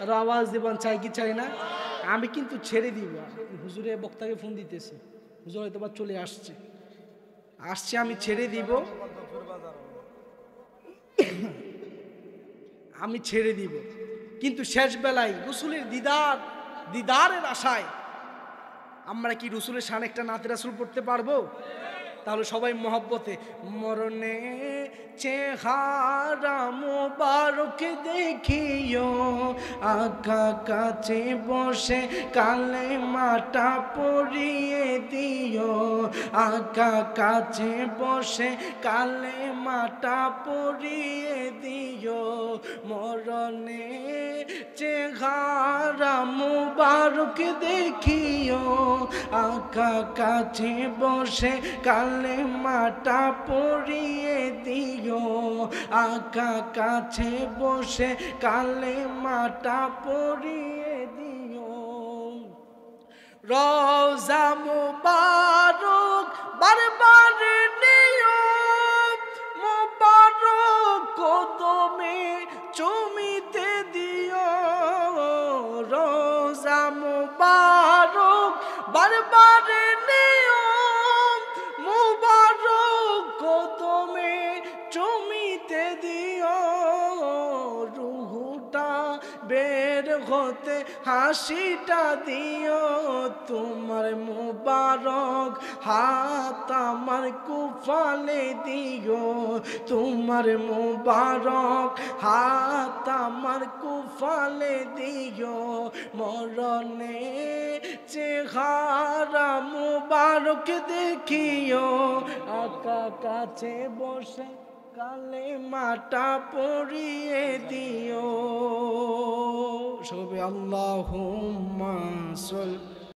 আর আওয়াজ দেবেন, চাই কি চাই না? আমি কিন্তু ছেড়ে দিব। হুজুরে বক্তাকে ফোন দিতেছে, হুজুর হয়তো বা চলে আসছে, আমি ছেড়ে দিব, আমি ছেড়ে দিব। কিন্তু শেষ বেলায় রসুলের দিদারের আশায় আমরা কি রসুলের শানে একটা নাতে রাসূল পড়তে পারবো? তাহলে সবাই মহব্বতে, মরণে চেহারা মুবারক দেখিও, আকা কাছে বসে কালে মাটা পড়িয়ে দিও, আকা কাছে বসে কালে মাটা পড়িয়ে দিও। মরণে চেহারা মুবারক দেখিও, আকা কাছে বসে কালে মাটা পড়িয়ে দিও, আকা কাছে বসে কালে মাটা পড়িয়ে দিও। রওজা মুবারক বারবার নিও, মুবারক কদমে চুমিতে দিও। রওজা মুবারক বারবার নিও, মুবারক কদমে চুমিতে দিও। রুহুটা বের হতে হাসিটা দিও, তোমার মুবারক হাত আমার কুফালে দিও, তোমার মুবারক হাত আমার কুফালে দিও। মরণে চেহারা মুবারক দেখিও, আকা কাছে বসে কালে মাটা পড়িয়ে দিও। সবে আল্লাহুম্মা সাল্লি